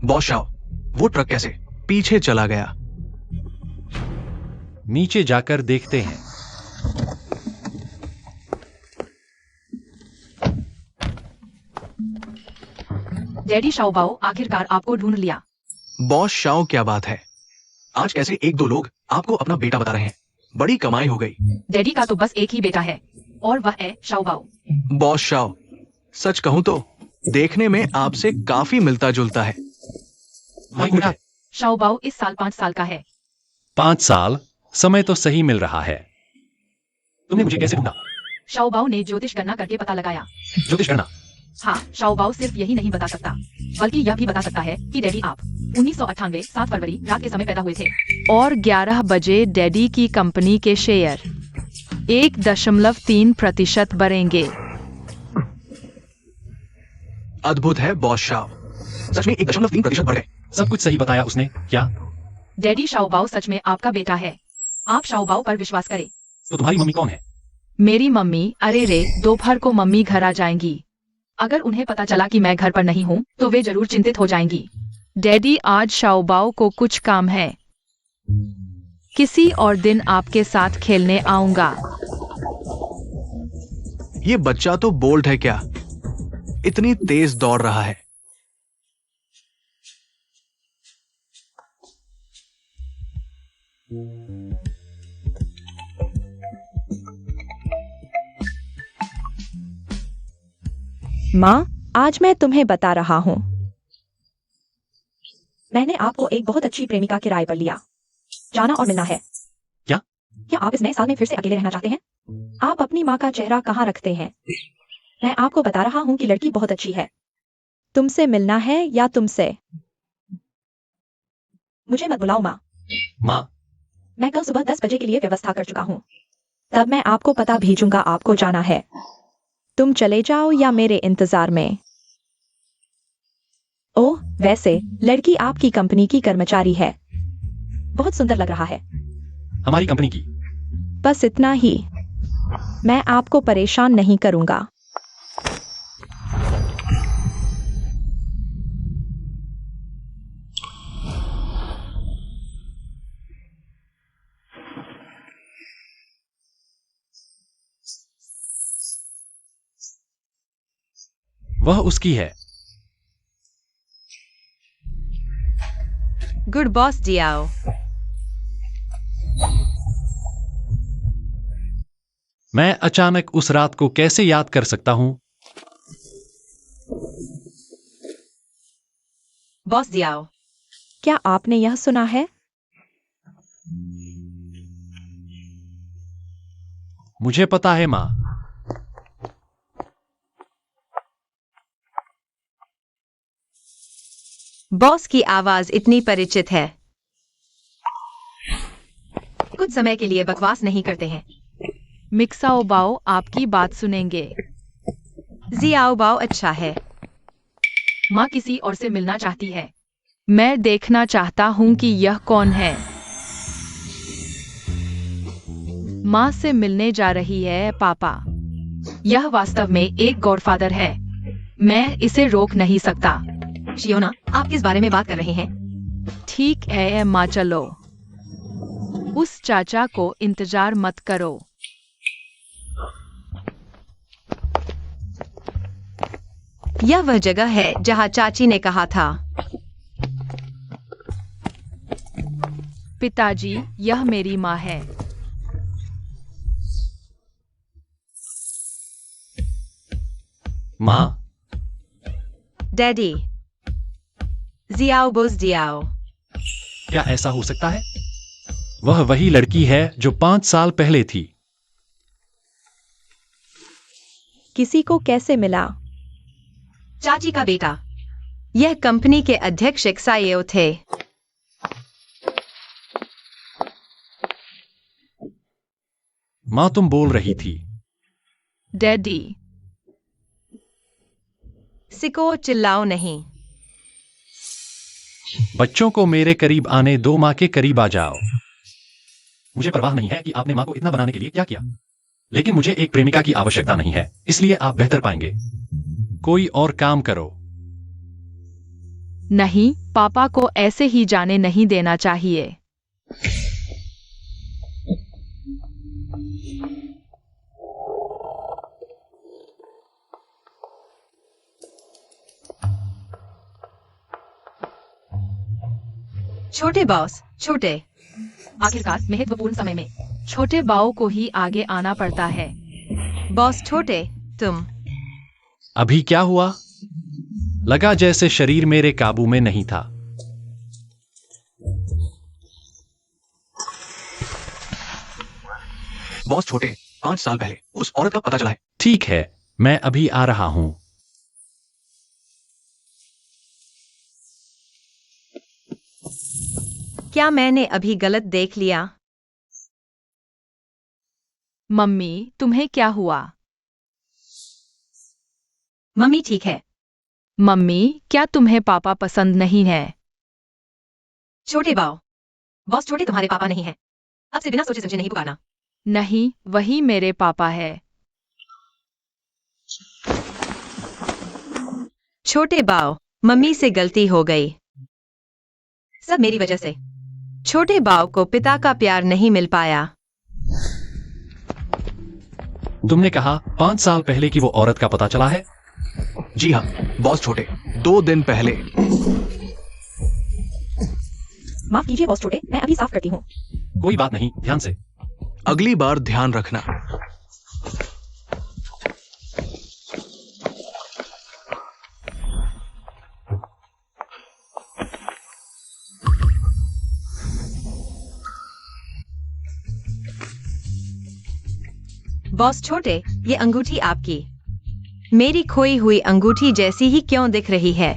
Boss Shao, वो truck कैसे पीछे चला गया? नीचे जाकर देखते हैं। डैडी शाओबाओ, आखिरकार आपको ढूंढ लिया। बॉस शाओ, क्या बात है? आज कैसे एक दो लोग आपको अपना बेटा बता रहे हैं? बड़ी कमाई हो गई। डैडी का तो बस एक ही बेटा है और वह है शाओबाओ। बॉस शाओ, सच कहूं तो देखने में आपसे काफी मिलता जुलता है। शाओबाओ इस साल 5 साल का है। 5 साल? समय तो सही मिल रहा है। तुमने मुझे कैसे ढूंढा? शाओबाओ ने ज्योतिष गणना करके पता लगाया। ज्योतिष गणना? हाँ, शाओबाओ सिर्फ यही नहीं बता सकता, बल्कि यह भी बता सकता है कि डैडी आप 1998 7 फरवरी रात के समय पैदा हुए थे और 11 बजे डैडी की कंपनी के शेयर 1.3% बढ़ेंगे। अद्भुत है बॉस शाओ, सच में 1.3% बढ़ गए। सब कुछ सही बताया उसने क्या? डैडी शाओबाओ सच में आपका बेटा है। आप शाओबाओ पर विश्वास करें। तो तुम्हारी मम्मी कौन है? मेरी मम्मी, अरे रे, दोपहर को मम्मी घर आ जाएंगी। अगर उन्हें पता चला कि मैं घर पर नहीं हूँ तो वे जरूर चिंतित हो जाएंगी। डैडी, आज शाओबाओ को कुछ काम है। किसी और दिन आपके साथ खेलने आऊंगा। ये बच्चा तो बोल्ड है क्या? इतनी तेज दौड़ रहा है। माँ, आज मैं तुम्हें बता रहा हूँ। मैंने आपको एक बहुत अच्छी प्रेमिका किराए पर लिया। जाना और मिलना है। क्या आप इस नए साल में फिर से अकेले रहना चाहते हैं? आप अपनी माँ का चेहरा कहाँ रखते हैं? मैं आपको बता रहा हूँ कि लड़की बहुत अच्छी है। तुमसे मिलना है या तुमसे? मुझे मत बुलाओ माँ। माँ, मैं कल सुबह 10 बजे के लिए व्यवस्था कर चुका हूँ। तब मैं आपको पता भेजूंगा आपको जाना है। तुम चले जाओ या मेरे इंतजार में। ओह, वैसे लड़की आपकी कंपनी की कर्मचारी है। बहुत सुंदर लग रहा है। हमारी कंपनी की? बस इतना ही। मैं आपको परेशान नहीं करूंगा। वह उसकी है। Good boss Jiao. मैं अचानक उस रात को कैसे याद कर सकता हूं? बॉस जियाओ, क्या आपने यह सुना है? मुझे पता है माँ। बॉस की आवाज इतनी परिचित है। कुछ समय के लिए बकवास नहीं करते हैं। मिक्साओ बाओ आपकी बात सुनेंगे। जियाओ बाओ अच्छा है। माँ किसी और से मिलना चाहती है। मैं देखना चाहता हूँ कि यह कौन है। माँ से मिलने जा रही है पापा। यह वास्तव में एक गॉडफादर है। मैं इसे रोक नहीं सकता। शियोना, आप किस बारे में बात कर रहे हैं? ठीक है माँ, चलो। उस चाचा को इंतजार मत करो। यह वह जगह है जहाँ चाची ने कहा था। पिताजी, यह मेरी माँ है। माँ? डैडी। Jiao boss Jiao. क्या ऐसा हो सकता है? वह वही लड़की है जो 5 साल पहले थी। किसी को कैसे मिला? चाची का बेटा। यह कंपनी के अध्यक्ष एक्साइयो थे। माँ, तुम बोल रही थी। डैडी। सिको, चिल्लाओ नहीं। बच्चों को मेरे करीब आने दो, माँ के करीब आ जाओ। मुझे परवाह नहीं है कि आपने माँ को इतना बनाने के लिए क्या किया, लेकिन मुझे एक प्रेमिका की आवश्यकता नहीं है, इसलिए आप बेहतर पाएंगे। कोई और काम करो। नहीं, पापा को ऐसे ही जाने नहीं देना चाहिए। छोटे बॉस, छोटे। आखिरकार महत्वपूर्ण समय में छोटे बाओ को ही आगे आना पड़ता है। बॉस छोटे, तुम। अभी क्या हुआ? लगा जैसे शरीर मेरे काबू में नहीं था। बॉस छोटे, 5 साल पहले उस औरत का पता चला है। ठीक है, मैं अभी आ रहा हूं। क्या मैंने अभी गलत देख लिया? मम्मी, तुम्हें क्या हुआ? मम्मी ठीक है। मम्मी, क्या तुम्हें पापा पसंद नहीं है? छोटे बाओ, बॉस छोटे तुम्हारे पापा नहीं है। अब से बिना सोचे समझे नहीं पुकारना। नहीं, वही मेरे पापा है। छोटे बाओ, मम्मी से गलती हो गई। सब मेरी वजह से। छोटे बाओ को पिता का प्यार नहीं मिल पाया। तुमने कहा 5 साल पहले की वो औरत का पता चला है? जी हाँ बॉस छोटे, 2 दिन पहले। माफ कीजिए बॉस छोटे, मैं अभी साफ करती हूँ। कोई बात नहीं, ध्यान से। अगली बार ध्यान रखना। बॉस छोटे, ये अंगूठी आपकी। मेरी खोई हुई अंगूठी जैसी ही क्यों दिख रही है?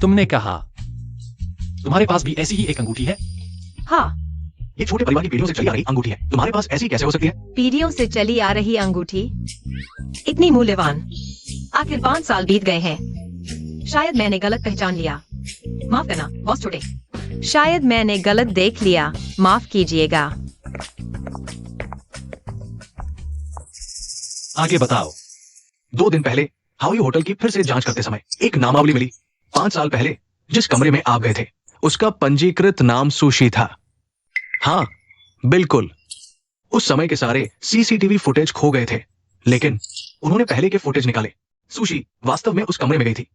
तुमने कहा तुम्हारे पास भी ऐसी ही एक अंगूठी है? हाँ, ये छोटे परिवार की पीढ़ियों से चली आ रही अंगूठी है, तुम्हारे पास ऐसी कैसे हो सकती है? पीढ़ियों से चली आ रही अंगूठी, इतनी मूल्यवान। आखिर 5 साल बीत गए हैं। शायद मैंने गलत पहचान लिया। माफ करना बॉस छोटे। शायद मैंने गलत देख लिया, माफ कीजिएगा। आगे बताओ। 2 दिन पहले हाउई होटल की फिर से जांच करते समय एक नामावली मिली। 5 साल पहले जिस कमरे में आप गए थे उसका पंजीकृत नाम सुशी था। हाँ बिल्कुल, उस समय के सारे सीसीटीवी फुटेज खो गए थे, लेकिन उन्होंने पहले के फुटेज निकाले। सुशी वास्तव में उस कमरे में गई थी।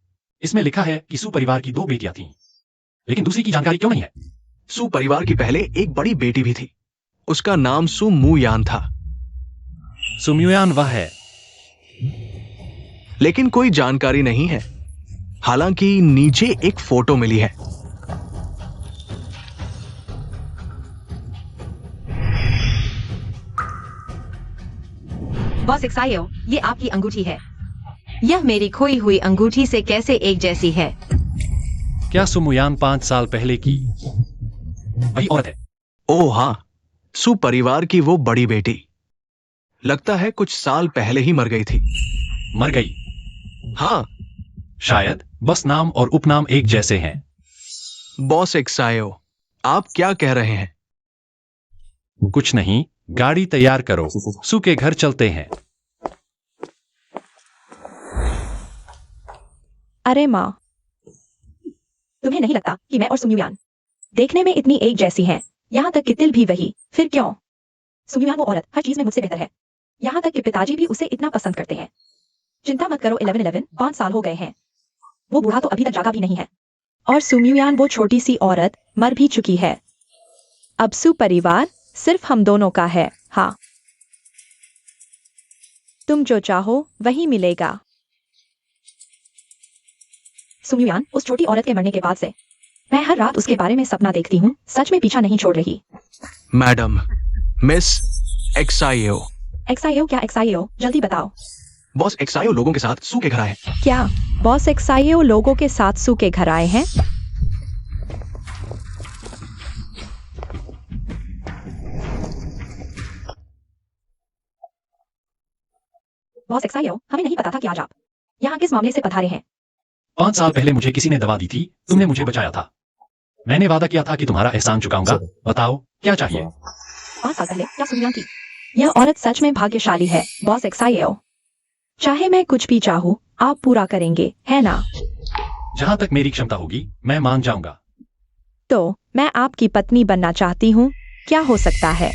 इसमें लिखा है कि सु परिवार की 2 बेटियां थीं, लेकिन दूसरी की जानकारी क्यों नहीं है? सु परिवार की पहले एक बड़ी बेटी भी थी, उसका नाम सु मुयान था। सुम्युयान वह है, लेकिन कोई जानकारी नहीं है। हालांकि नीचे एक फोटो मिली है। बॉस एक्सायो, ये आपकी अंगूठी है। यह मेरी खोई हुई अंगूठी से कैसे एक जैसी है? क्या सुमुयान 5 साल पहले की वही औरत है? ओह हाँ, सु परिवार की वो बड़ी बेटी। लगता है कुछ साल पहले ही मर गई थी। मर गई? हाँ। शायद बस नाम और उपनाम एक जैसे हैं। बॉस एक्सायो, आप क्या कह रहे हैं? कुछ नहीं, गाड़ी तैयार करो, सु के घर चलते हैं। अरे माँ, तुम्हें नहीं लगता कि मैं और सुम्युयान देखने में इतनी एक जैसी हैं? यहाँ तक कि तिल भी वही, फिर क्यों? सुम्युयान वो औरत हर चीज में मुझसे बेहतर है। यहाँ तक कि पिताजी भी उसे इतना पसंद करते हैं। चिंता मत करो 11-11, 5 साल हो गए हैं। वो बूढ़ा तो अभी तक जागा भी नहीं है। और सुम्युयान वो छोटी सी औरत मर भी चुकी है। अब सु परिवार सिर्फ हम दोनों का है। हाँ, तुम जो चाहो वही मिलेगा। सुम्युयान, उस छोटी औरत के मरने के बाद से मैं हर रात उसके बारे में सपना देखती हूँ। सच में पीछा नहीं छोड़ रही। Madam, miss एक्सायो। एक्सायो क्या एक्सायो? जल्दी बताओ। बॉस एक्सायो लोगों के साथ सु के घर आए। क्या बॉस एक्सायो लोगों के साथ सु के घर आए हैं? बॉस एक्सायो, हमें नहीं पता था कि आज आप यहाँ किस मामले से पधारे हैं। 5 साल पहले मुझे किसी ने दवा दी थी, तुमने मुझे बचाया था। मैंने वादा किया था कि तुम्हारा एहसान चुकाऊंगा। बताओ क्या चाहिए? 5 साल पहले क्या सुम्युयान थी? यह औरत सच में भाग्यशाली है बॉस एक्सायो। चाहे मैं कुछ भी चाहूँ आप पूरा करेंगे, है ना? जहां तक मेरी क्षमता होगी मैं मान जाऊंगा। तो मैं आपकी पत्नी बनना चाहती हूँ, क्या हो सकता है?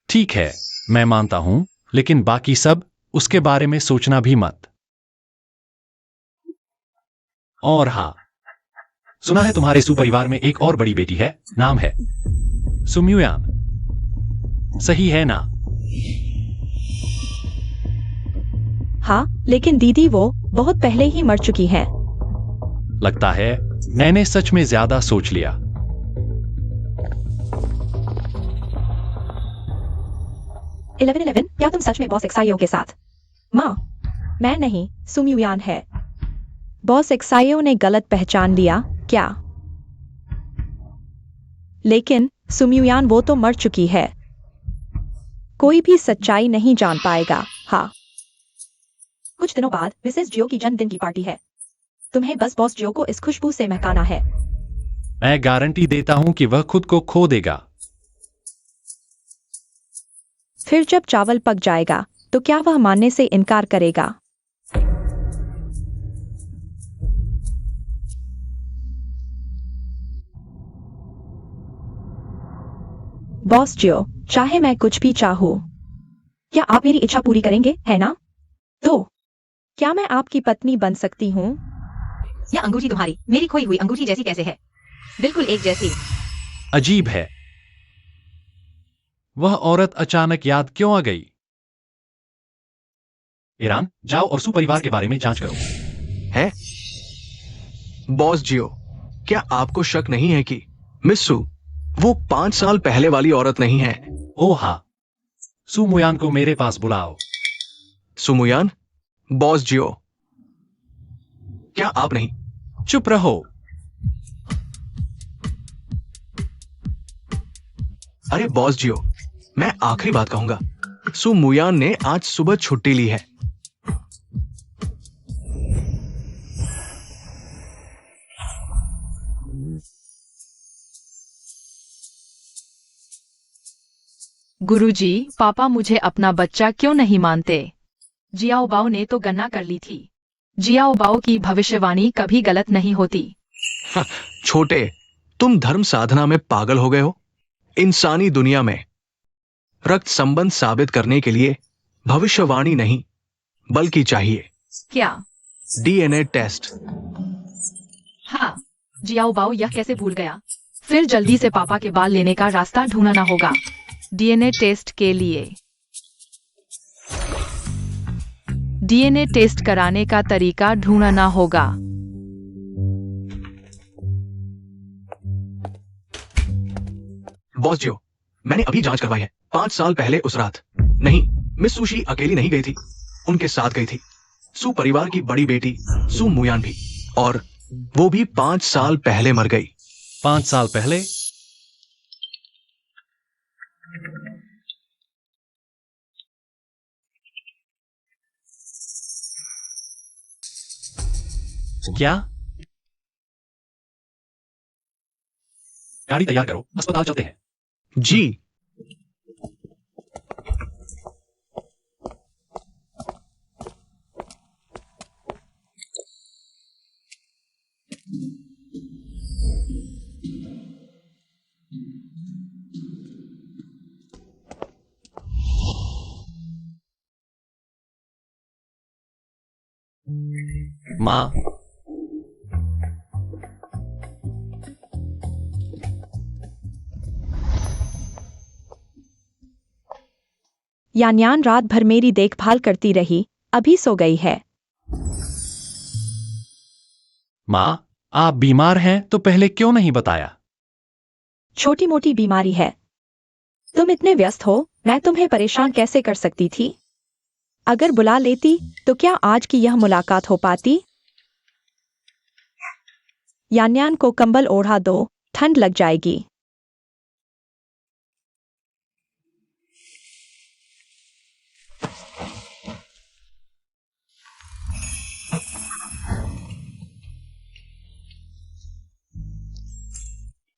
ठीक है, मैं मानता हूं, लेकिन बाकी सब, उसके बारे में सोचना भी मत। और हाँ, सुना है तुम्हारे सुपरिवार में एक और बड़ी बेटी है, नाम है सुम्युयान। सही है ना? हाँ, लेकिन दीदी वो बहुत पहले ही मर चुकी हैं। लगता है मैंने सच में ज्यादा सोच लिया। 1111, क्या तुम सच में बॉस एक्साइयो के साथ? माँ, मैं नहीं, सुम्युयान है। बॉस एक्साइयो ने गलत पहचान लिया क्या? लेकिन सुम्युयान वो तो मर चुकी है। कोई भी सच्चाई नहीं जान पाएगा। हाँ। कुछ दिनों बाद मिसेस जियो की जन्मदिन की पार्टी है। तुम्हें बस बॉस जियो को इस खुशबू से महकाना है। मैं गारंटी देता हूं कि वह खुद को खो देगा। फिर जब चावल पक जाएगा तो क्या वह मानने से इनकार करेगा? बॉस जियो, चाहे मैं कुछ भी चाहूं, क्या आप मेरी इच्छा पूरी करेंगे, है ना? तो क्या मैं आपकी पत्नी बन सकती हूँ? यह अंगूठी तुम्हारी मेरी खोई हुई अंगूठी जैसी कैसे है? बिल्कुल एक जैसी। अजीब है, वह औरत अचानक याद क्यों आ गई? ईरान, जाओ और सुपरिवार के बारे में जांच करो। है बॉस जियो, क्या आपको शक नहीं है कि मिस सू वो 5 साल पहले वाली औरत नहीं है? ओह हाँ, सुमुयान को मेरे पास बुलाओ। सुमुयान, बॉस जियो, क्या आप नहीं? चुप रहो। अरे बॉस जियो, मैं आखिरी बात कहूंगा। सुमुयान ने आज सुबह छुट्टी ली है। गुरुजी, पापा मुझे अपना बच्चा क्यों नहीं मानते? जियाओ बाओ ने तो गणना कर ली थी। जियाओ बाओ की भविष्यवाणी कभी गलत नहीं होती। छोटे, तुम धर्म साधना में पागल हो गए हो? इंसानी दुनिया में रक्त संबंध साबित करने के लिए भविष्यवाणी नहीं, बल्कि चाहिए क्या? DNA test. हाँ, जियाओ बाओ यह कैसे भूल गया? फिर जल्दी से पापा के बाल लेने का रास्ता ढूंढना होगा। डीएनए टेस्ट के लिए डीएनए टेस्ट कराने का तरीका ढूंढना होगा। बॉस जियो, मैंने अभी जांच करवाई है। 5 साल पहले उस रात नहीं, मिस सुशी अकेली नहीं गई थी, उनके साथ गई थी सु परिवार की बड़ी बेटी सु मुयान भी, और वो भी 5 साल पहले मर गई। 5 साल पहले? क्या? गाड़ी तैयार करो, अस्पताल चलते हैं। जी। माँ, यान्यान रात भर मेरी देखभाल करती रही, अभी सो गई है। माँ, आप बीमार हैं तो पहले क्यों नहीं बताया? छोटी मोटी बीमारी है। तुम इतने व्यस्त हो, मैं तुम्हें परेशान कैसे कर सकती थी? अगर बुला लेती तो क्या आज की यह मुलाकात हो पाती? यान्यान को कंबल ओढ़ा दो, ठंड लग जाएगी।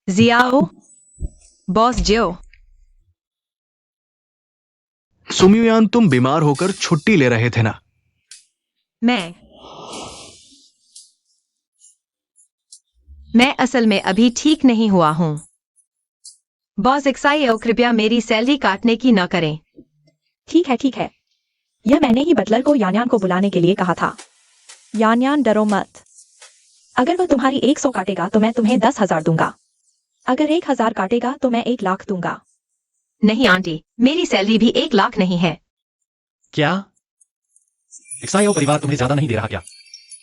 जियाओ, बॉस जियो। सुम्युयान, तुम बीमार होकर छुट्टी ले रहे थे ना? मैं असल में अभी ठीक नहीं हुआ हूँ। बॉस एक्साइओ, कृपया मेरी सैलरी काटने की न करें। ठीक है ठीक है, यह मैंने ही बटलर को यानयान को बुलाने के लिए कहा था। यानयान, डरो मत। अगर वह तुम्हारी 100 काटेगा तो मैं तुम्हें 10,000 दूंगा। अगर 1,000 काटेगा तो मैं 1,00,000 दूंगा। नहीं आंटी, मेरी सैलरी भी 1,00,000 नहीं है। क्या एक्साइओ परिवार तुम्हें ज्यादा नहीं दे रहा क्या?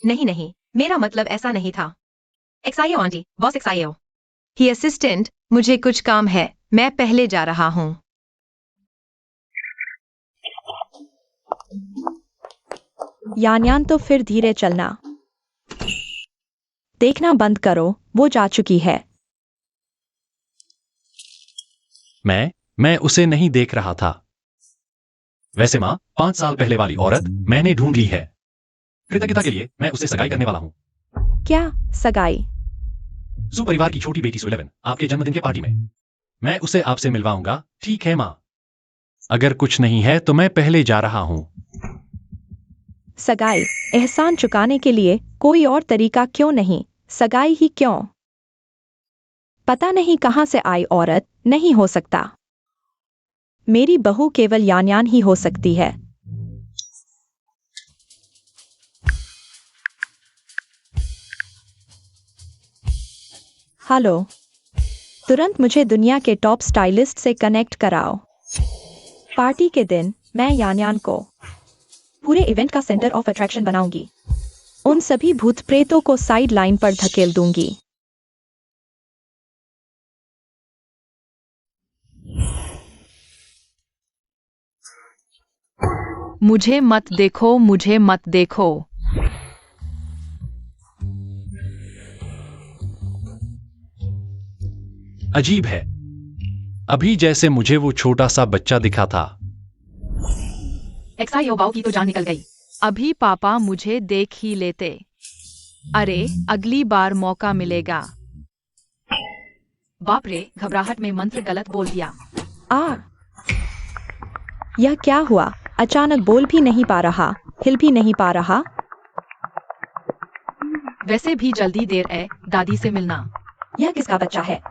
नहीं नहीं, मेरा मतलब ऐसा नहीं था। एक्साइओ आंटी, बॉस एक्साइओ। ही असिस्टेंट, मुझे कुछ काम है, मैं पहले जा रहा हूँ। यानयान, तो फिर धीरे चलना। देखना बंद करो, वो जा चुकी है। मैं उसे नहीं देख रहा था। वैसे माँ, 5 साल पहले वाली औरत मैंने ढूंढ ली है। कृतज्ञता के लिए मैं उससे सगाई करने वाला हूँ। क्या सगाई? सु परिवार की छोटी बेटी सुलेवन आपके जन्मदिन के पार्टी में। मैं उसे आपसे मिलवाऊंगा, ठीक है माँ? अगर कुछ नहीं है तो मैं पहले जा रहा हूँ। सगाई? एहसान चुकाने के लिए कोई और तरीका क्यों नहीं? सगाई ही क्यों? पता नहीं कहां से आई औरत, नहीं हो सकता। मेरी बहू केवल यानयान ही हो सकती है। हेलो, तुरंत मुझे दुनिया के टॉप स्टाइलिस्ट से कनेक्ट कराओ। पार्टी के दिन मैं यानयान को पूरे इवेंट का सेंटर ऑफ अट्रैक्शन बनाऊंगी। उन सभी भूत प्रेतों को साइड लाइन पर धकेल दूंगी। मुझे मत देखो, मुझे मत देखो। अजीब है, अभी जैसे मुझे वो छोटा सा बच्चा दिखा था। एक्साइओ बाओ की तो जान निकल गई। अभी पापा मुझे देख ही लेते। अरे, अगली बार मौका मिलेगा। बाप रे, घबराहट में मंत्र गलत बोल दिया। यह क्या हुआ? अचानक बोल भी नहीं पा रहा, हिल भी नहीं पा रहा। वैसे भी जल्दी देर है, दादी से मिलना। यह किसका बच्चा है?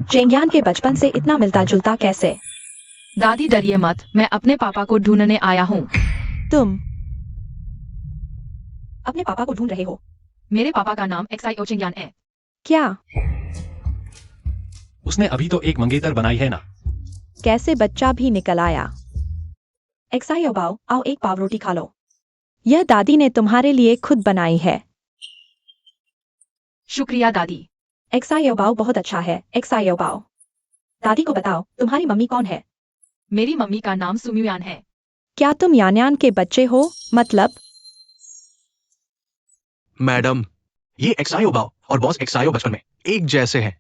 चेंग्यान के बचपन से इतना मिलता जुलता कैसे? दादी डरिए मत, मैं अपने पापा को ढूंढने आया हूँ। तुम अपने पापा को ढूंढ रहे हो? मेरे पापा का नाम एक्साइओ चेंग्यान है। क्या? उसने अभी तो एक मंगेतर बनाई है ना। कैसे बच्चा भी निकल आया? एक्साइओ बाओ, आओ एक पाव रोटी खा लो। यह दादी ने तुम्हारे लिए खुद बनाई है। शुक्रिया दादी। एक्साइओ बाओ बहुत अच्छा है। एक्साइओ बाओ, दादी को बताओ तुम्हारी मम्मी कौन है? मेरी मम्मी का नाम सुम्युयान है। क्या तुम यानयान के बच्चे हो? मतलब? मैडम, ये एक्साइओ बाओ और बॉस एक्साइओ बचपन में एक जैसे हैं।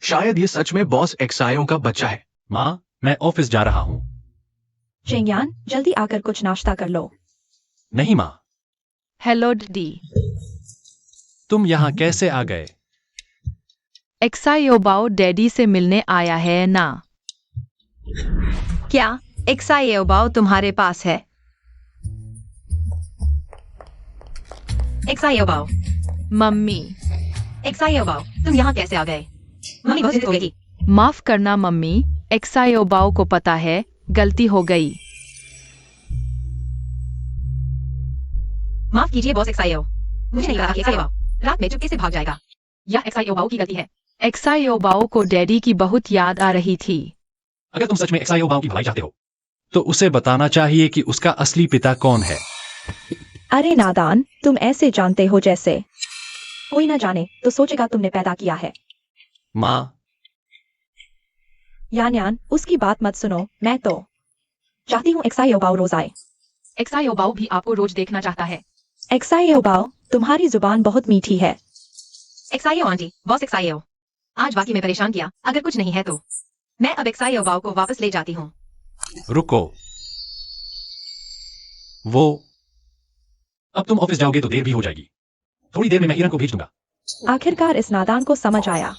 शायद ये सच में बॉस एक्साइओ का बच्चा है। माँ, मैं ऑफिस जा रहा हूँ। चेंग्यान, जल्दी आकर कुछ नाश्ता कर लो। नहीं माँ। Hello D. तुम यहाँ कैसे आ गए? एक्साइओ बाओ डैडी से मिलने आया है ना। क्या एक्साइओ बाओ तुम्हारे पास है? एक्साइओ बाओ। मम्मी। एक्साइओ बाओ, तुम यहाँ कैसे आ गए? मम्मी बहुत जिद हो गई। माफ करना मम्मी, एक्साइओ बाओ को पता है, गलती हो गई। माफ कीजिए बॉस एक्साइओ, मुझे नहीं लगा कि एक्साइओ बाओ रात में चुपके से भाग जाएगा। यह एक्साइओ बाओ की गलती है। एक्साइओ बाओ को डैडी की बहुत याद आ रही थी। अगर तुम सच में एक्साइओ बाओ की भलाई चाहते हो तो उसे बताना चाहिए कि उसका असली पिता कौन है। अरे नादान, तुम ऐसे जानते हो जैसे कोई ना जाने तो सोचेगा तुमने पैदा किया है। माँ, यानयान, उसकी बात मत सुनो। मैं तो चाहती हूँ एक्साइओ बाओ रोज आए। एक्साइओ बाओ भी आपको रोज देखना चाहता है। एक्साइओ बाओ, तुम्हारी जुबान बहुत मीठी है। एक्साइओ आंटी, बॉस एक्साइओ, आज वाकई में परेशान किया। अगर कुछ नहीं है तो मैं अब एक्साइओ बाओ को वापस ले जाती हूँ। रुको। वो अब तुम ऑफिस जाओगे तो देर भी हो जाएगी। थोड़ी देर में मैं ईरन को भेज दूंगा। आखिरकार इस नादान को समझ आया।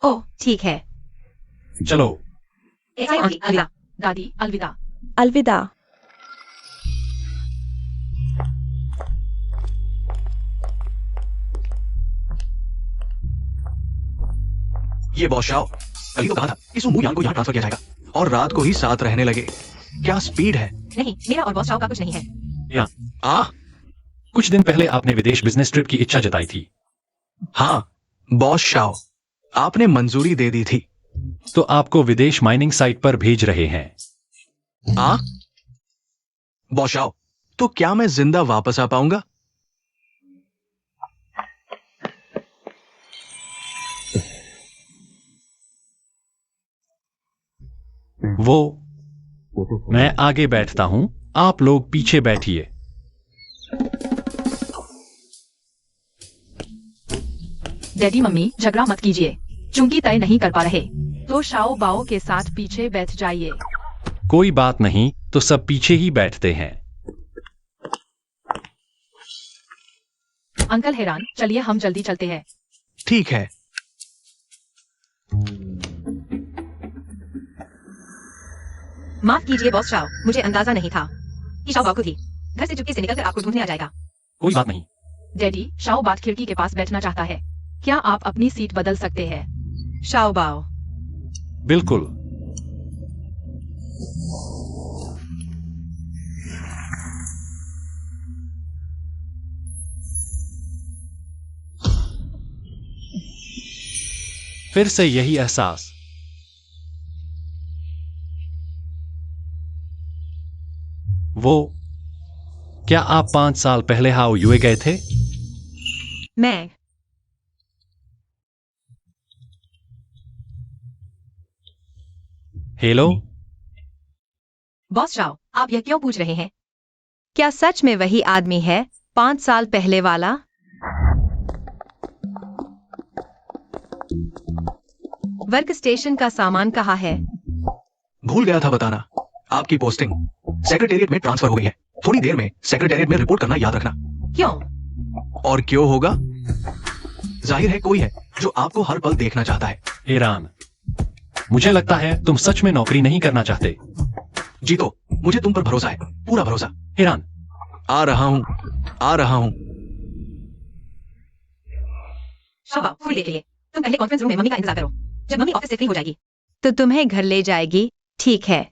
ओह ठीक है। चलो। एक्साइओ आंटी, अलविदा। दादी अलविदा। अलविदा। ये बॉस शाओ, कल ही तो कहा था कि सू यान को यहाँ ट्रांसफर किया जाएगा और रात को ही साथ रहने लगे। क्या स्पीड है। नहीं, मेरा और बॉस शाओ का कुछ नहीं है। या कुछ दिन पहले आपने विदेश बिजनेस ट्रिप की इच्छा जताई थी। हाँ बॉस शाओ, आपने मंजूरी दे दी थी। तो आपको विदेश माइनिंग साइट पर भेज रहे हैं। बॉस शाओ, तो क्या मैं जिंदा वापस आ पाऊंगा। मैं आगे बैठता हूं, आप लोग पीछे बैठिए। डैडी मम्मी झगड़ा मत कीजिए, चूंकि तय नहीं कर पा रहे तो शाओ बाओ के साथ पीछे बैठ जाइए। कोई बात नहीं, तो सब पीछे ही बैठते हैं। अंकल हैरान, चलिए हम जल्दी चलते हैं। ठीक है। माफ कीजिए बॉस शाओ, मुझे अंदाजा नहीं था कि शाओ बाकू थी। घर से चुपके से निकलकर आपको ढूंढने आ जाएगा। कोई बात नहीं। डैडी, शाओ बात खिड़की के पास बैठना चाहता है, क्या आप अपनी सीट बदल सकते हैं। शाओ बाओ। बिल्कुल। फिर से यही एहसास। क्या आप 5 साल पहले हाओ यूए गए थे। मैं हेलो बॉस शाओ, आप यह क्यों पूछ रहे हैं? क्या सच में वही आदमी है 5 साल पहले वाला? वर्क स्टेशन का सामान कहाँ है? भूल गया था बताना, आपकी पोस्टिंग सेक्रेटेरिएट में ट्रांसफर हो गई है। थोड़ी देर में सेक्रेटेरिएट में रिपोर्ट करना याद रखना। क्यों? और क्यों होगा, जाहिर है कोई है जो आपको हर पल देखना चाहता है। ईरान, मुझे लगता है तुम सच में नौकरी नहीं करना चाहते। जीतो, मुझे तुम पर भरोसा है, पूरा भरोसा। ईरान, आ रहा हूं। शाओ, फूल लेके लिए तुम पहले कॉन्फ्रेंस रूम में मम्मी का इंतजार करो। जब मम्मी ऑफिस से फ्री हो जाएगी तो तुम्हें घर ले जाएगी, ठीक है?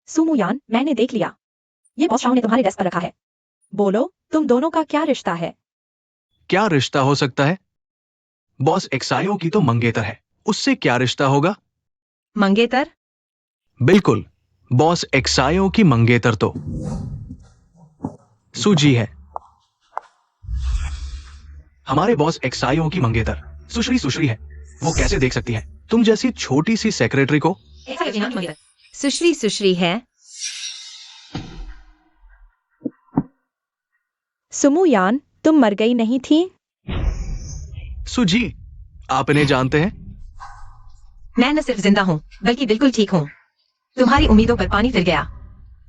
सुमुयान, मैंने देख लिया, ये बॉस शाओ ने तुम्हारे डेस्क पर रखा है। बोलो, तुम दोनों का क्या रिश्ता है? क्या रिश्ता हो सकता है? बॉस एक्सायो की तो मंगेतर है, उससे क्या रिश्ता होगा? मंगेतर? बिल्कुल, बॉस एक्सायो की मंगेतर तो सुजी है। हमारे बॉस एक्सायो की मंगेतर सुश्री है। वो कैसे देख सकती है तुम जैसी छोटी सी सेक्रेटरी को? सुश्री है। सुमुयान, तुम मर गई नहीं थी? सुजी, आप इन्हें जानते हैं? मैं न सिर्फ जिंदा हूँ बल्कि बिल्कुल ठीक हूँ। तुम्हारी उम्मीदों पर पानी फिर गया।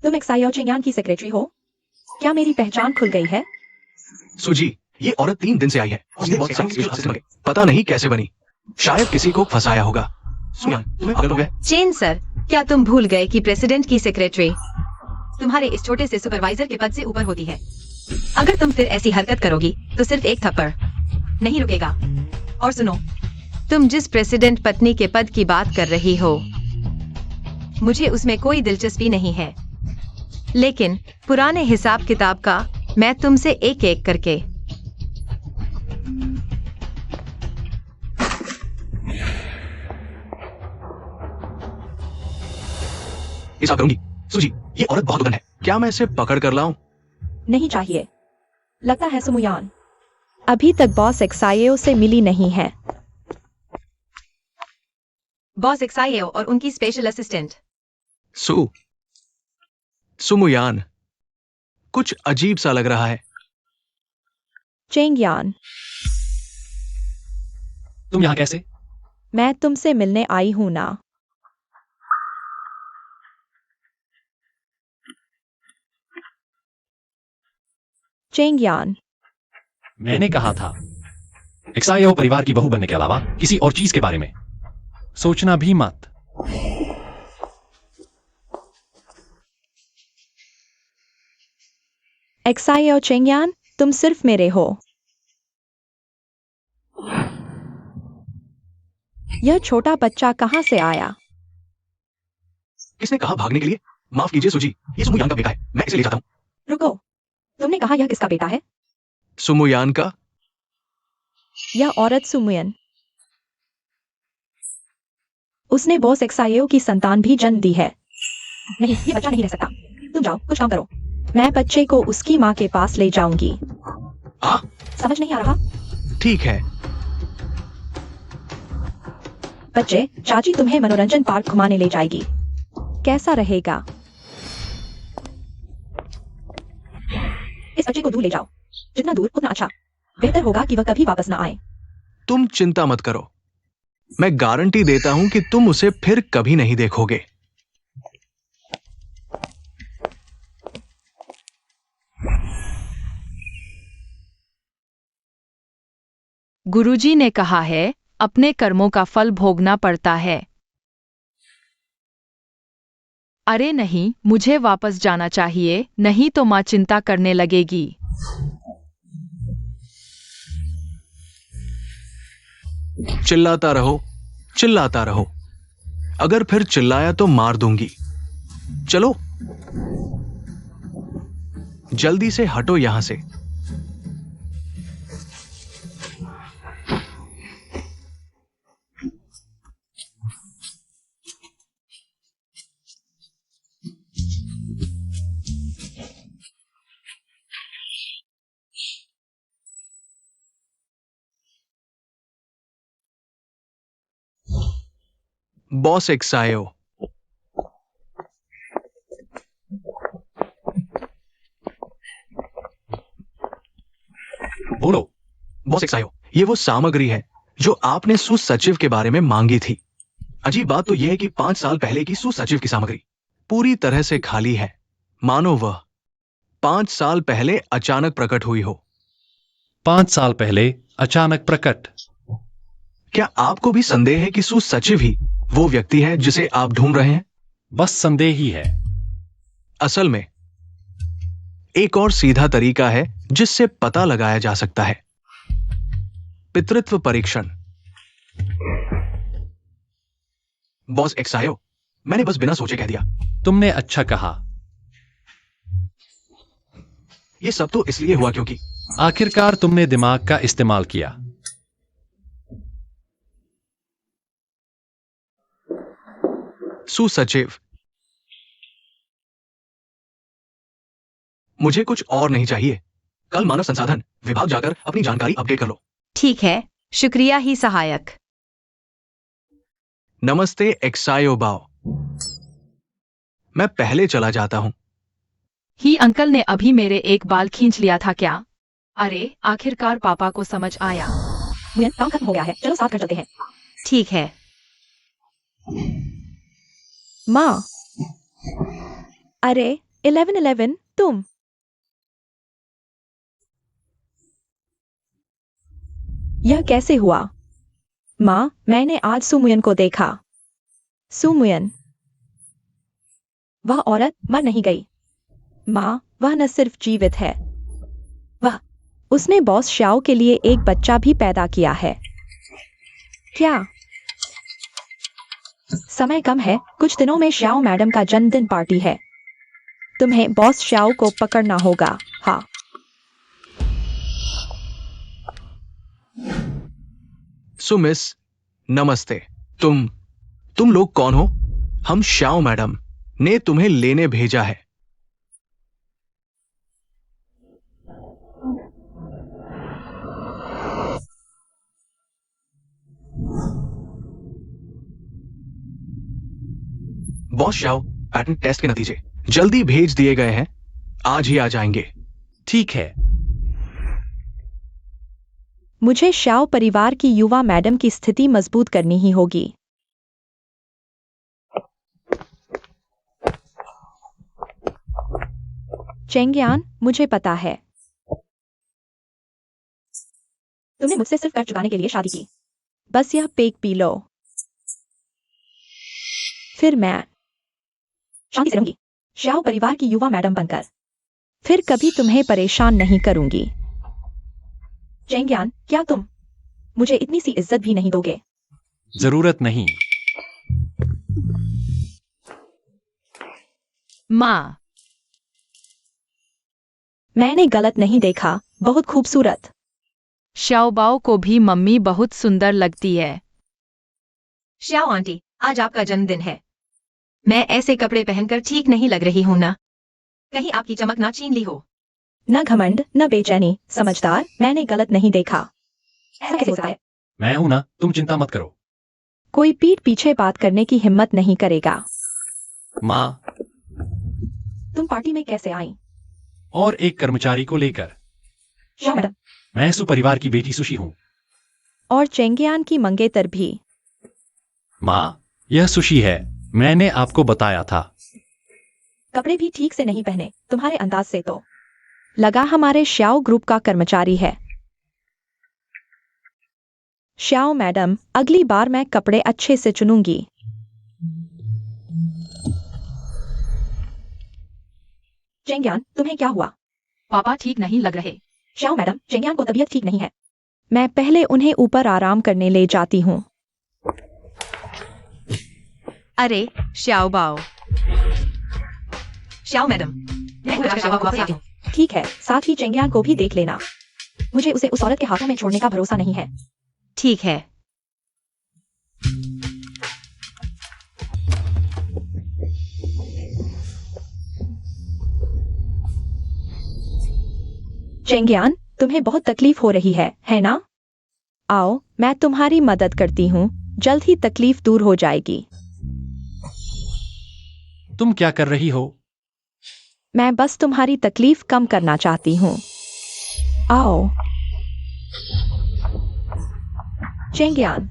तुम एक्सायो चिंगयान की सेक्रेटरी हो? क्या मेरी पहचान खुल गई है? सुजी, ये औरत 3 दिन से आई है। उसने बहुत सारी स्पेशल असिस्टेंट बने। पता नहीं कैसे बनी, शायद किसी को फंसाया होगा। सुयान, तुम्हें पागल हो गए? चेन सर, क्या तुम भूल गए कि प्रेसिडेंट की सेक्रेटरी तुम्हारे इस छोटे से सुपरवाइजर के पद से ऊपर होती है? अगर तुम फिर ऐसी हरकत करोगी तो सिर्फ एक थप्पड़ नहीं रुकेगा। और सुनो, तुम जिस प्रेसिडेंट पत्नी के पद की बात कर रही हो, मुझे उसमें कोई दिलचस्पी नहीं है, लेकिन पुराने हिसाब किताब का मैं तुमसे एक एक करके हिसाब करूंगी। सुजी, ये औरत बहुत उड़न है, क्या मैं इसे पकड़ कर लाऊं? नहीं चाहिए। लगता है सुमुयान अभी तक बॉस एक्सायो से मिली नहीं है। बॉस एक्सायो और उनकी स्पेशल असिस्टेंट सुमुयान, कुछ अजीब सा लग रहा है। चेंगयान, तुम यहाँ कैसे? मैं तुमसे मिलने आई हूं ना। चेंगयान, मैंने कहा था एक्सायो परिवार की बहू बनने के अलावा किसी और चीज के बारे में। सोचना भी मत। एक्साई और चेंगयान, तुम सिर्फ मेरे हो। यह छोटा बच्चा कहाँ से आया? किसने कहा भागने के लिए? माफ कीजिए सुजी, ये सुमुयान का बेटा है, मैं इसे ले जाता हूँ। रुको, तुमने कहा यह किसका बेटा है? सुमुयान का। यह औरत सुमुयन। उसने बॉस एक्साइओ की संतान भी जन्म दी है। नहीं, ये बच्चा नहीं रह सकता। तुम जाओ, कुछ काम करो। मैं बच्चे को उसकी माँ के पास ले जाऊंगी। हाँ, समझ नहीं आ रहा? ठीक है। बच्चे, चाची तुम्हें मनोरंजन पार्क घुमाने ले जाएगी। कैसा रहेगा? इस बच्चे को दूर ले जाओ। जितना दूर उतना अच्छा। बेहतर होगा कि वह कभी वापस ना आए। तुम चिंता मत करो, मैं गारंटी देता हूं कि तुम उसे फिर कभी नहीं देखोगे। गुरुजी ने कहा है, अपने कर्मों का फल भोगना पड़ता है। अरे नहीं, मुझे वापस जाना चाहिए, नहीं तो माँ चिंता करने लगेगी। चिल्लाता रहो, चिल्लाता रहो। अगर फिर चिल्लाया तो मार दूंगी। चलो, जल्दी से हटो यहां से। बॉस एक्सायो, बोलो। बॉस एक्सायो, ये वो सामग्री है जो आपने सुसचिव के बारे में मांगी थी। अजीब बात तो यह है कि 5 साल पहले की सुसचिव की सामग्री पूरी तरह से खाली है, मानो वह 5 साल पहले अचानक प्रकट हुई हो। 5 साल पहले अचानक प्रकट। क्या आपको भी संदेह है कि सुसचिव ही वो व्यक्ति है जिसे आप ढूंढ रहे हैं? बस संदेह ही है। असल में एक और सीधा तरीका है जिससे पता लगाया जा सकता है। पितृत्व परीक्षण। बॉस एक्सायो, मैंने बस बिना सोचे कह दिया। तुमने अच्छा कहा। ये सब तो इसलिए हुआ क्योंकि आखिरकार तुमने दिमाग का इस्तेमाल किया। सुसचिव, मुझे कुछ और नहीं चाहिए। कल मानव संसाधन विभाग जाकर अपनी जानकारी अपडेट कर लो। ठीक है, शुक्रिया ही सहायक। नमस्ते एक्सायो बाओ, मैं पहले चला जाता हूं। ही अंकल ने अभी मेरे एक बाल खींच लिया था क्या? अरे, आखिरकार पापा को समझ आया। मुयन, काम खत्म हो गया है, चलो साथ कर चलते हैं। ठीक है। माँ, अरे 11-11, तुम। यह कैसे हुआ? माँ, मैंने आज सुमुयन को देखा। सुमुयन, वह औरत मर नहीं गई। माँ, वह न सिर्फ जीवित है, उसने बॉस श्याओ के लिए एक बच्चा भी पैदा किया है। क्या? समय कम है, कुछ दिनों में श्याओ मैडम का जन्मदिन पार्टी है। तुम्हें बॉस श्याओ को पकड़ना होगा। हाँ। सुमिस, नमस्ते। तुम लोग कौन हो? हम श्याओ मैडम ने तुम्हें लेने भेजा है। बॉस श्याओ, पैटर्न टेस्ट के नतीजे जल्दी भेज दिए गए हैं, आज ही आ जाएंगे। ठीक है। मुझे श्याओ परिवार की युवा मैडम की स्थिति मजबूत करनी ही होगी। चेंगयान, मुझे पता है तुमने मुझसे सिर्फ कर चुकाने के लिए शादी की। बस यह पेक पी लो। फिर मैं शांति से रहूंगी, श्याओ परिवार की युवा मैडम बनकर। फिर कभी तुम्हें परेशान नहीं करूंगी। चेंगियान, क्या तुम मुझे इतनी सी इज्जत भी नहीं दोगे? जरूरत नहीं। माँ, मैंने गलत नहीं देखा, बहुत खूबसूरत। श्याओबाओ को भी मम्मी बहुत सुंदर लगती है। श्याओ आंटी, आज आपका जन्मदिन है। मैं ऐसे कपड़े पहनकर ठीक नहीं लग रही हूं ना? कहीं आपकी चमक ना छीन ली हो? न घमंड न बेचैनी, समझदार, मैंने गलत नहीं देखा। ऐसा कैसे हो सकता है? मैं हूं ना, तुम चिंता मत करो। कोई पीठ पीछे बात करने की हिम्मत नहीं करेगा। माँ, तुम पार्टी में कैसे आई? और एक कर्मचारी को लेकर। श्याओ मैडम मैं सुपरिवार की बेटी सुशी हूँ। और चेंगियान की मंगेतर भी। माँ, यह सुशी है, मैंने आपको बताया था। कपड़े भी ठीक से नहीं पहने, तुम्हारे अंदाज से तो लगा हमारे श्याओ ग्रुप का कर्मचारी है। श्याओ मैडम, अगली बार मैं कपड़े अच्छे से चुनूंगी। चेंगियान, तुम्हें क्या हुआ? पापा ठीक नहीं लग रहे। श्याओ मैडम, चेंगियान को तबीयत ठीक नहीं है। मैं पहले उन्हें ऊपर आराम करने ले जाती हूँ। अरे श्याओबाओ। श्याओ मैडम, मैं उठकर श्याओबाओ को वापस आती हूँ। ठीक है, साथ ही चेंगियान को भी देख लेना। मुझे उसे उस औरत के हाथों में छोड़ने का भरोसा नहीं है। ठीक है। चेंगियान, तुम्हें बहुत तकलीफ हो रही है ना? आओ, मैं तुम्हारी मदद करती हूँ, जल्द ही तकलीफ दूर हो जाएगी। तुम क्या कर रही हो? मैं बस तुम्हारी तकलीफ कम करना चाहती हूँ। आओ। चेंगियान,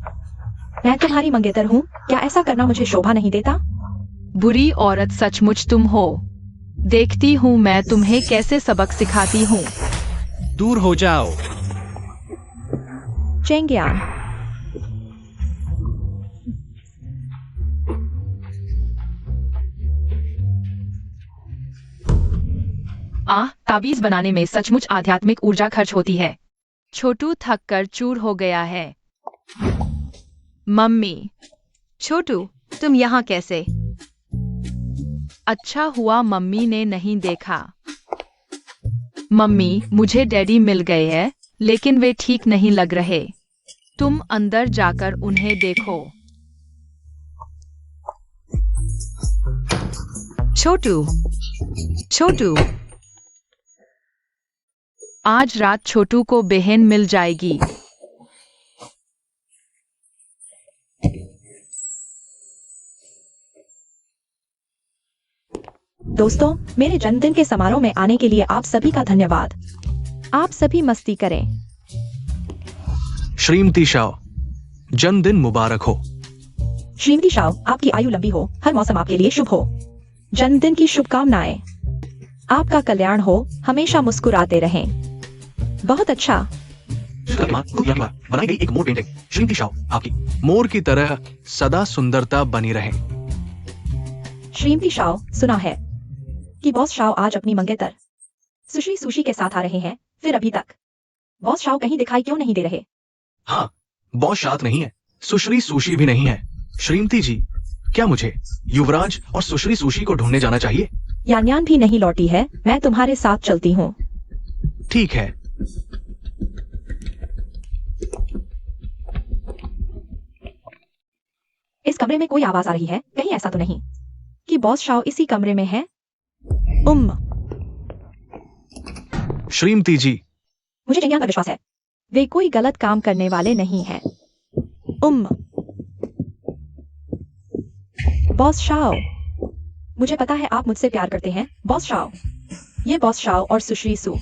मैं तुम्हारी मंगेतर हूँ, क्या ऐसा करना मुझे शोभा नहीं देता? बुरी औरत सचमुच तुम हो। देखती हूँ मैं तुम्हें कैसे सबक सिखाती हूँ। दूर हो जाओ। चेंगियान, ताबीज बनाने में सचमुच आध्यात्मिक ऊर्जा खर्च होती है। छोटू थक कर चूर हो गया है। मम्मी, छोटू, तुम यहाँ कैसे? अच्छा हुआ मम्मी ने नहीं देखा। मम्मी, मुझे डैडी मिल गए हैं, लेकिन वे ठीक नहीं लग रहे। तुम अंदर जाकर उन्हें देखो। छोटू, छोटू, आज रात छोटू को बहन मिल जाएगी। दोस्तों, मेरे जन्मदिन के समारोह में आने के लिए आप सभी का धन्यवाद। आप सभी मस्ती करें। श्रीमती शाओ, जन्मदिन मुबारक हो। श्रीमती शाओ, आपकी आयु लंबी हो, हर मौसम आपके लिए शुभ हो। जन्मदिन की शुभकामनाएं। आपका कल्याण हो, हमेशा मुस्कुराते रहें। बहुत अच्छा। बनाई गई एक मोर पेंटिंग। श्रीमती शाओ, आपकी मोर की तरह सदा सुंदरता बनी रहे। श्रीमती शाओ, सुना है कि बॉस शाओ आज अपनी मंगेतर सुश्री सुशी के साथ आ रहे हैं, फिर अभी तक बॉस शाओ कहीं दिखाई क्यों नहीं दे रहे? हाँ, बॉस शात नहीं है, सुश्री सुशी भी नहीं है। श्रीमती जी, क्या मुझे युवराज और सुश्री सुशी को ढूंढने जाना चाहिए? यान्यान भी नहीं लौटी है, मैं तुम्हारे साथ चलती हूँ। ठीक है। इस कमरे में कोई आवाज आ रही है, कहीं ऐसा तो नहीं कि बॉस शाओ इसी कमरे में है? श्रीमती जी, मुझे चेंगियान पर विश्वास है, वे कोई गलत काम करने वाले नहीं हैं। बॉस शाओ, मुझे पता है आप मुझसे प्यार करते हैं, बॉस शाओ। ये बॉस शाओ और सुश्री सु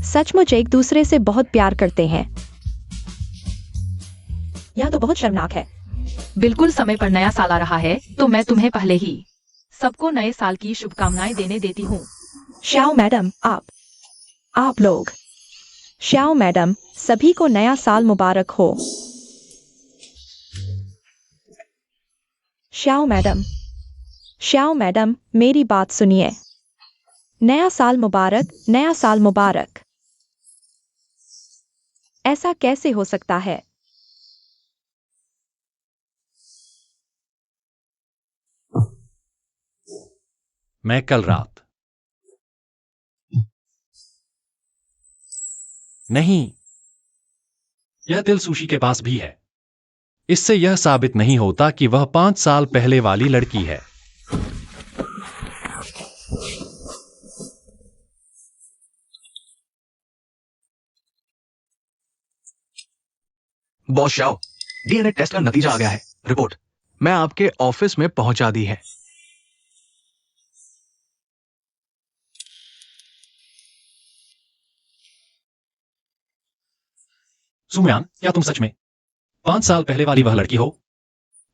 सचमुच एक दूसरे से बहुत प्यार करते हैं। यह तो बहुत शर्मनाक है। बिल्कुल समय पर नया साल आ रहा है, तो मैं तुम्हें पहले ही सबको नए साल की शुभकामनाएं देने देती हूँ। श्याओ मैडम, आप लोग। श्याओ मैडम, सभी को नया साल मुबारक हो। श्याओ मैडम, श्याओ मैडम, मेरी बात सुनिए। नया साल मुबारक, नया साल मुबारक। ऐसा कैसे हो सकता है? मैं कल रात। नहीं, यह तिल सुशी के पास भी है। इससे यह साबित नहीं होता कि वह 5 साल पहले वाली लड़की है। बॉस शाओ, डीएनए टेस्ट का नतीजा आ गया है। रिपोर्ट मैं आपके ऑफिस में पहुंचा दी है। सुमयान, क्या तुम सच में 5 साल पहले वाली वह लड़की हो?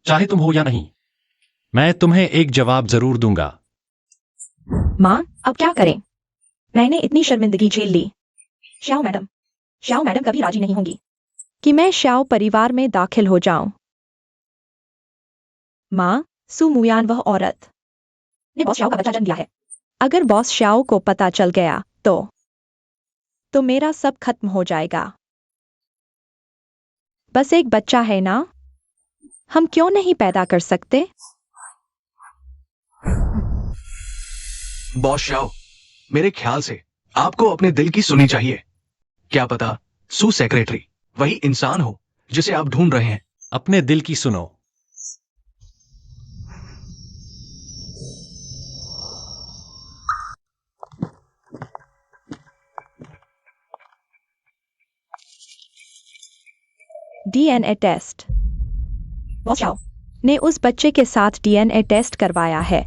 चाहे तुम हो या नहीं, मैं तुम्हें एक जवाब जरूर दूंगा। माँ, अब क्या करें? मैंने इतनी शर्मिंदगी झेल ली। श्याओ मैडम कभी राजी नहीं होंगी कि मैं श्याओ परिवार में दाखिल हो जाऊं। माँ, सु मुयान वह औरत ने बॉस श्याओ का बच्चा जन्म दिया है। अगर बॉस श्याओ को पता चल गया तो मेरा सब खत्म हो जाएगा। बस एक बच्चा है ना, हम क्यों नहीं पैदा कर सकते? बॉस शाओ, मेरे ख्याल से आपको अपने दिल की सुनी चाहिए। क्या पता सू सेक्रेटरी वही इंसान हो जिसे आप ढूंढ रहे हैं। अपने दिल की सुनो। DNA test. बॉस श्याओ ने उस बच्चे के साथ डीएनए टेस्ट करवाया है।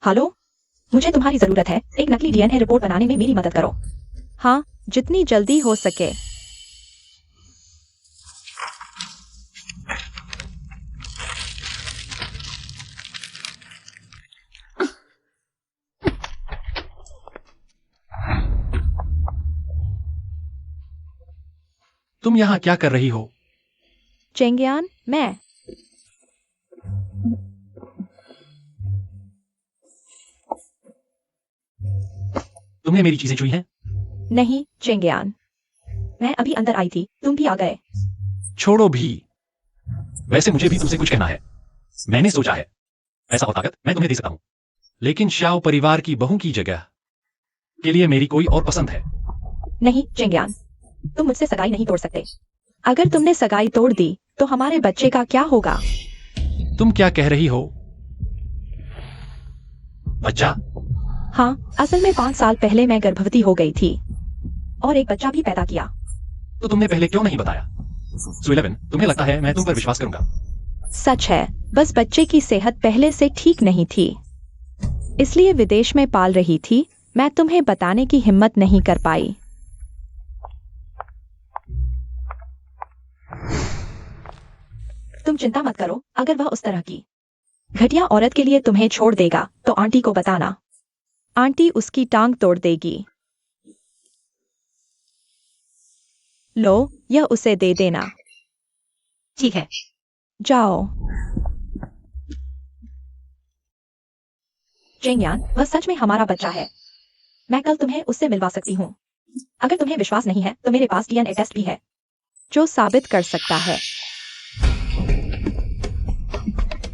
हेलो, मुझे तुम्हारी जरूरत है। एक नकली डीएनए रिपोर्ट बनाने में मेरी मदद करो। हाँ, जितनी जल्दी हो सके। तुम यहां क्या कर रही हो? चेंगियान, मैं तुमने मेरी चीजें छुई हैं? नहीं चेंगियान, मैं अभी अंदर आई थी, तुम भी आ गए। छोड़ो भी। वैसे मुझे भी तुमसे कुछ कहना है। मैंने सोचा है ऐसा और ताकत मैं तुम्हें दे सकता हूं, लेकिन श्याओ परिवार की बहू की जगह के लिए मेरी कोई और पसंद है। नहीं चेंगियान, तुम मुझसे सगाई नहीं तोड़ सकते। अगर तुमने सगाई तोड़ दी तो हमारे बच्चे का क्या होगा? तुम क्या कह रही हो? बच्चा? हाँ, असल में 5 साल पहले मैं गर्भवती हो गई थी और एक बच्चा भी पैदा किया। तो तुमने पहले क्यों नहीं बताया? सुइलेवन, तुम्हें लगता है मैं तुम पर विश्वास करूंगा? सच है, बस बच्चे की सेहत पहले से ठीक नहीं थी, इसलिए विदेश में पाल रही थी। मैं तुम्हें बताने की हिम्मत नहीं कर पाई। तुम चिंता मत करो, अगर वह उस तरह की घटिया औरत के लिए तुम्हें छोड़ देगा तो आंटी को बताना। आंटी उसकी टांग तोड़ देगी। लो, यह उसे दे देना। ठीक है। जाओ। चेंगयान, वह सच में हमारा बच्चा है। मैं कल तुम्हें उससे मिलवा सकती हूँ। अगर तुम्हें विश्वास नहीं है तो मेरे पास डीएनए टेस्ट भी है जो साबित कर सकता है।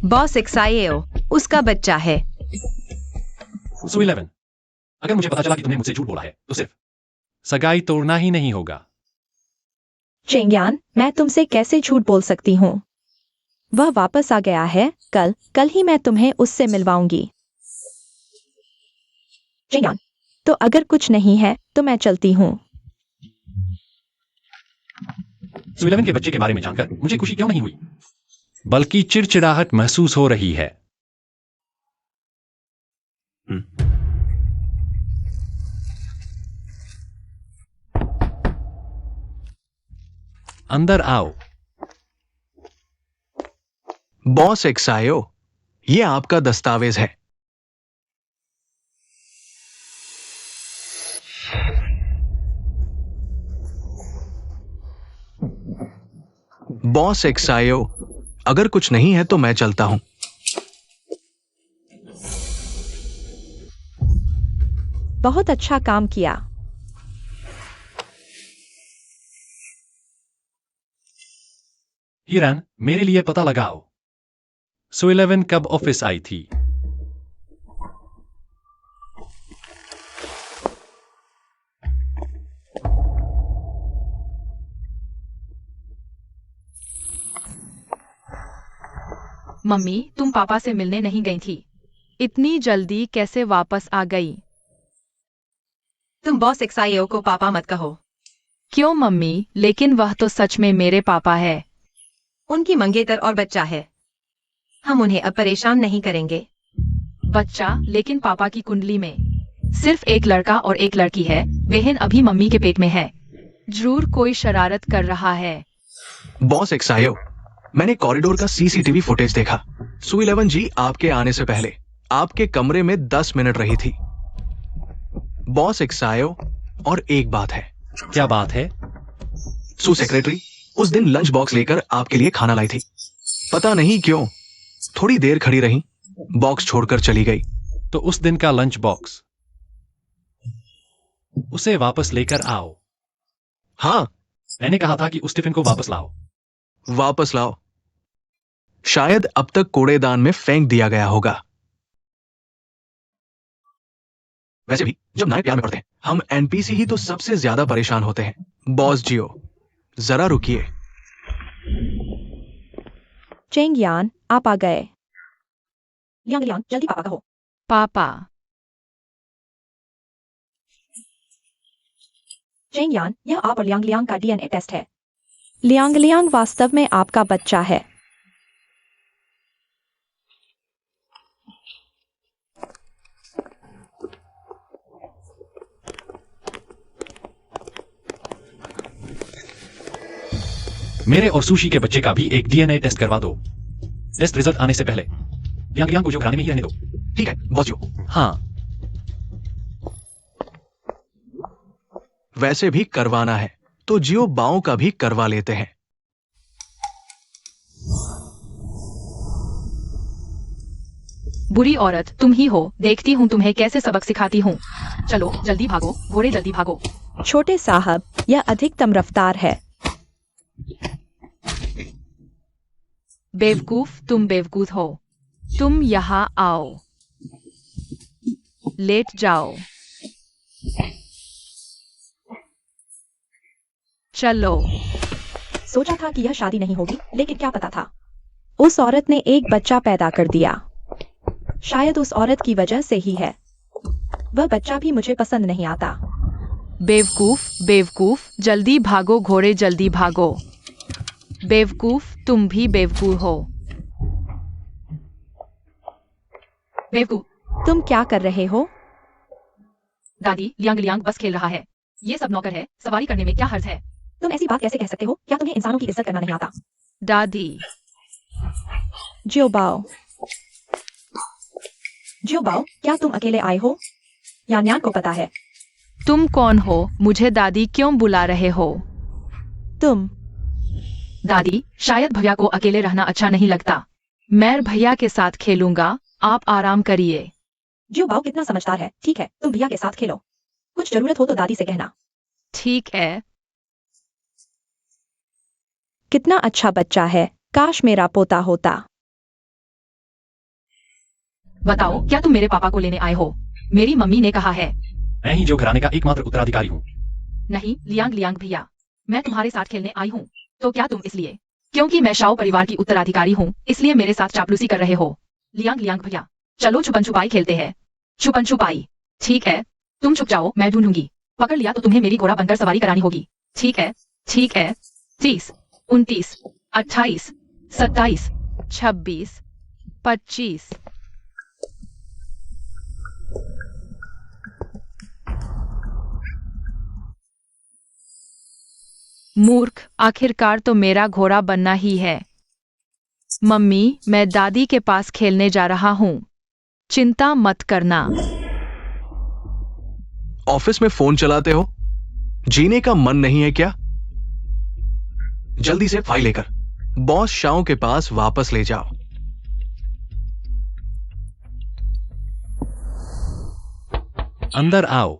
बॉस एक्साइओ उसका बच्चा है। सुइलेवन, अगर मुझे पता चला कि तुमने मुझसे झूठ बोला है तो सिर्फ सगाई तोड़ना ही नहीं होगा। चेंगयान, मैं तुमसे कैसे झूठ बोल सकती हूँ? वह वापस आ गया है। कल ही मैं तुम्हें उससे मिलवाऊंगी। चेंगयान, तो अगर कुछ नहीं है तो मैं चलती हूँ। सुइलेवन के बच्चे के बारे में जानकर मुझे खुशी क्यों नहीं हुई, बल्कि चिड़चिड़ाहट महसूस हो रही है। अंदर आओ। बॉस एक्सायो, ये आपका दस्तावेज है। बॉस एक्सायो, अगर कुछ नहीं है तो मैं चलता हूं। बहुत अच्छा काम किया। हिरन, मेरे लिए पता लगाओ, सुइलेवन कब ऑफिस आई थी? मम्मी, तुम पापा से मिलने नहीं गई थी। इतनी जल्दी कैसे वापस आ गई? तुम बॉस एक्साइओ को पापा मत कहो। क्यों मम्मी? लेकिन वह तो सच में मेरे पापा है। उनकी मंगेतर और बच्चा है। हम उन्हें अब परेशान नहीं करेंगे। बच्चा? लेकिन पापा की कुंडली में सिर्फ एक लड़का और एक लड़की है। बहन अभी मम्मी के पेट में है। जरूर कोई शरारत कर रहा है। बॉस एक्सायो, मैंने कॉरिडोर का सीसीटीवी फुटेज देखा। सु11 जी आपके आने से पहले आपके कमरे में 10 मिनट रही थी। बॉस एक्सायो, और एक बात है। क्या बात है? सु सेक्रेटरी उस दिन लंच बॉक्स लेकर आपके लिए खाना लाई थी। पता नहीं क्यों थोड़ी देर खड़ी रही, बॉक्स छोड़कर चली गई। तो उस दिन का लंच बॉक्स, उसे वापस लेकर आओ। हाँ, मैंने कहा था कि उस टिफिन को वापस लाओ। वापस लाओ। शायद अब तक कूड़ेदान में फेंक दिया गया होगा। वैसे भी जब नायक प्यार में पड़ते हैं, हम एनपीसी ही तो सबसे ज्यादा परेशान होते हैं। बॉस जियो, जरा रुकिए। चेंग यान, आप आ गए। लियांग लियांग, जल्दी पापा कहो। पापा। चेंग यान, यह आप और लियांग लियांग का डीएनए टेस्ट है। लियांग लियांग वास्तव में आपका बच्चा है। मेरे और सुशी के बच्चे का भी एक डीएनए टेस्ट करवा दो। टेस्ट रिजल्ट आने से पहले लियांग को जो घराने में ही रहने दो। ठीक है बॉस जियो। हाँ, वैसे भी करवाना है तो जियो बाओ का भी करवा लेते हैं। बुरी औरत तुम ही हो। देखती हूँ तुम्हें कैसे सबक सिखाती हूँ। चलो जल्दी भागो घोड़े, जल्दी भागो। छोटे साहब, यह अधिकतम रफ्तार है। बेवकूफ, तुम बेवकूफ हो। तुम यहाँ आओ। लेट जाओ। चलो। सोचा था कि यह शादी नहीं होगी, लेकिन क्या पता था उस औरत ने एक बच्चा पैदा कर दिया। शायद उस औरत की वजह से ही है। वह बच्चा भी मुझे पसंद नहीं आता। बेवकूफ, बेवकूफ, जल्दी भागो घोड़े, जल्दी भागो। बेवकूफ, तुम भी बेवकूफ हो। बेवकूफ। तुम क्या कर रहे हो? दादी, लियांग लियांग बस खेल रहा है। ये सब नौकर है, सवारी करने में क्या हर्ज है? तुम ऐसी बात कैसे कह सकते हो? क्या तुम्हें इंसानों की इज्जत करना नहीं आता? दादी। जियो बाओ, जियो बाओ, क्या तुम अकेले आए हो? यान यान को पता है। तुम कौन हो? मुझे दादी क्यों बुला रहे हो? तुम। दादी, शायद भैया को अकेले रहना अच्छा नहीं लगता। मैं भैया के साथ खेलूंगा, आप आराम करिए। जियो बाओ कितना समझदार है। ठीक है, तुम भैया के साथ खेलो। कुछ जरूरत हो तो दादी से कहना। ठीक है। कितना अच्छा बच्चा है। काश मेरा पोता होता। बताओ, क्या तुम मेरे पापा को लेने आए हो? मेरी मम्मी ने कहा है। मैं ही जो घराने का एकमात्र उत्तराधिकारी हूँ। नहीं लियांग लियांग भैया, मैं तुम्हारे साथ खेलने आई हूँ। तो क्या तुम इसलिए क्योंकि मैं शाओ परिवार की उत्तराधिकारी हूँ इसलिए मेरे साथ चापलूसी कर रहे हो? लियांग लियांग भैया, चलो छुपन छुपाई खेलते हैं। छुपन छुपाई। ठीक है, तुम छुप जाओ, मैं ढूंढूंगी। पकड़ लिया तो तुम्हें मेरी घोड़ा बनकर सवारी करानी होगी। ठीक है, ठीक है। 30, 29, 28, 27, 26, 25। मूर्ख, आखिरकार तो मेरा घोड़ा बनना ही है। मम्मी, मैं दादी के पास खेलने जा रहा हूँ। चिंता मत करना। ऑफिस में फोन चलाते हो? जीने का मन नहीं है क्या? जल्दी से फाइल लेकर बॉस शाओ के पास वापस ले जाओ। अंदर आओ।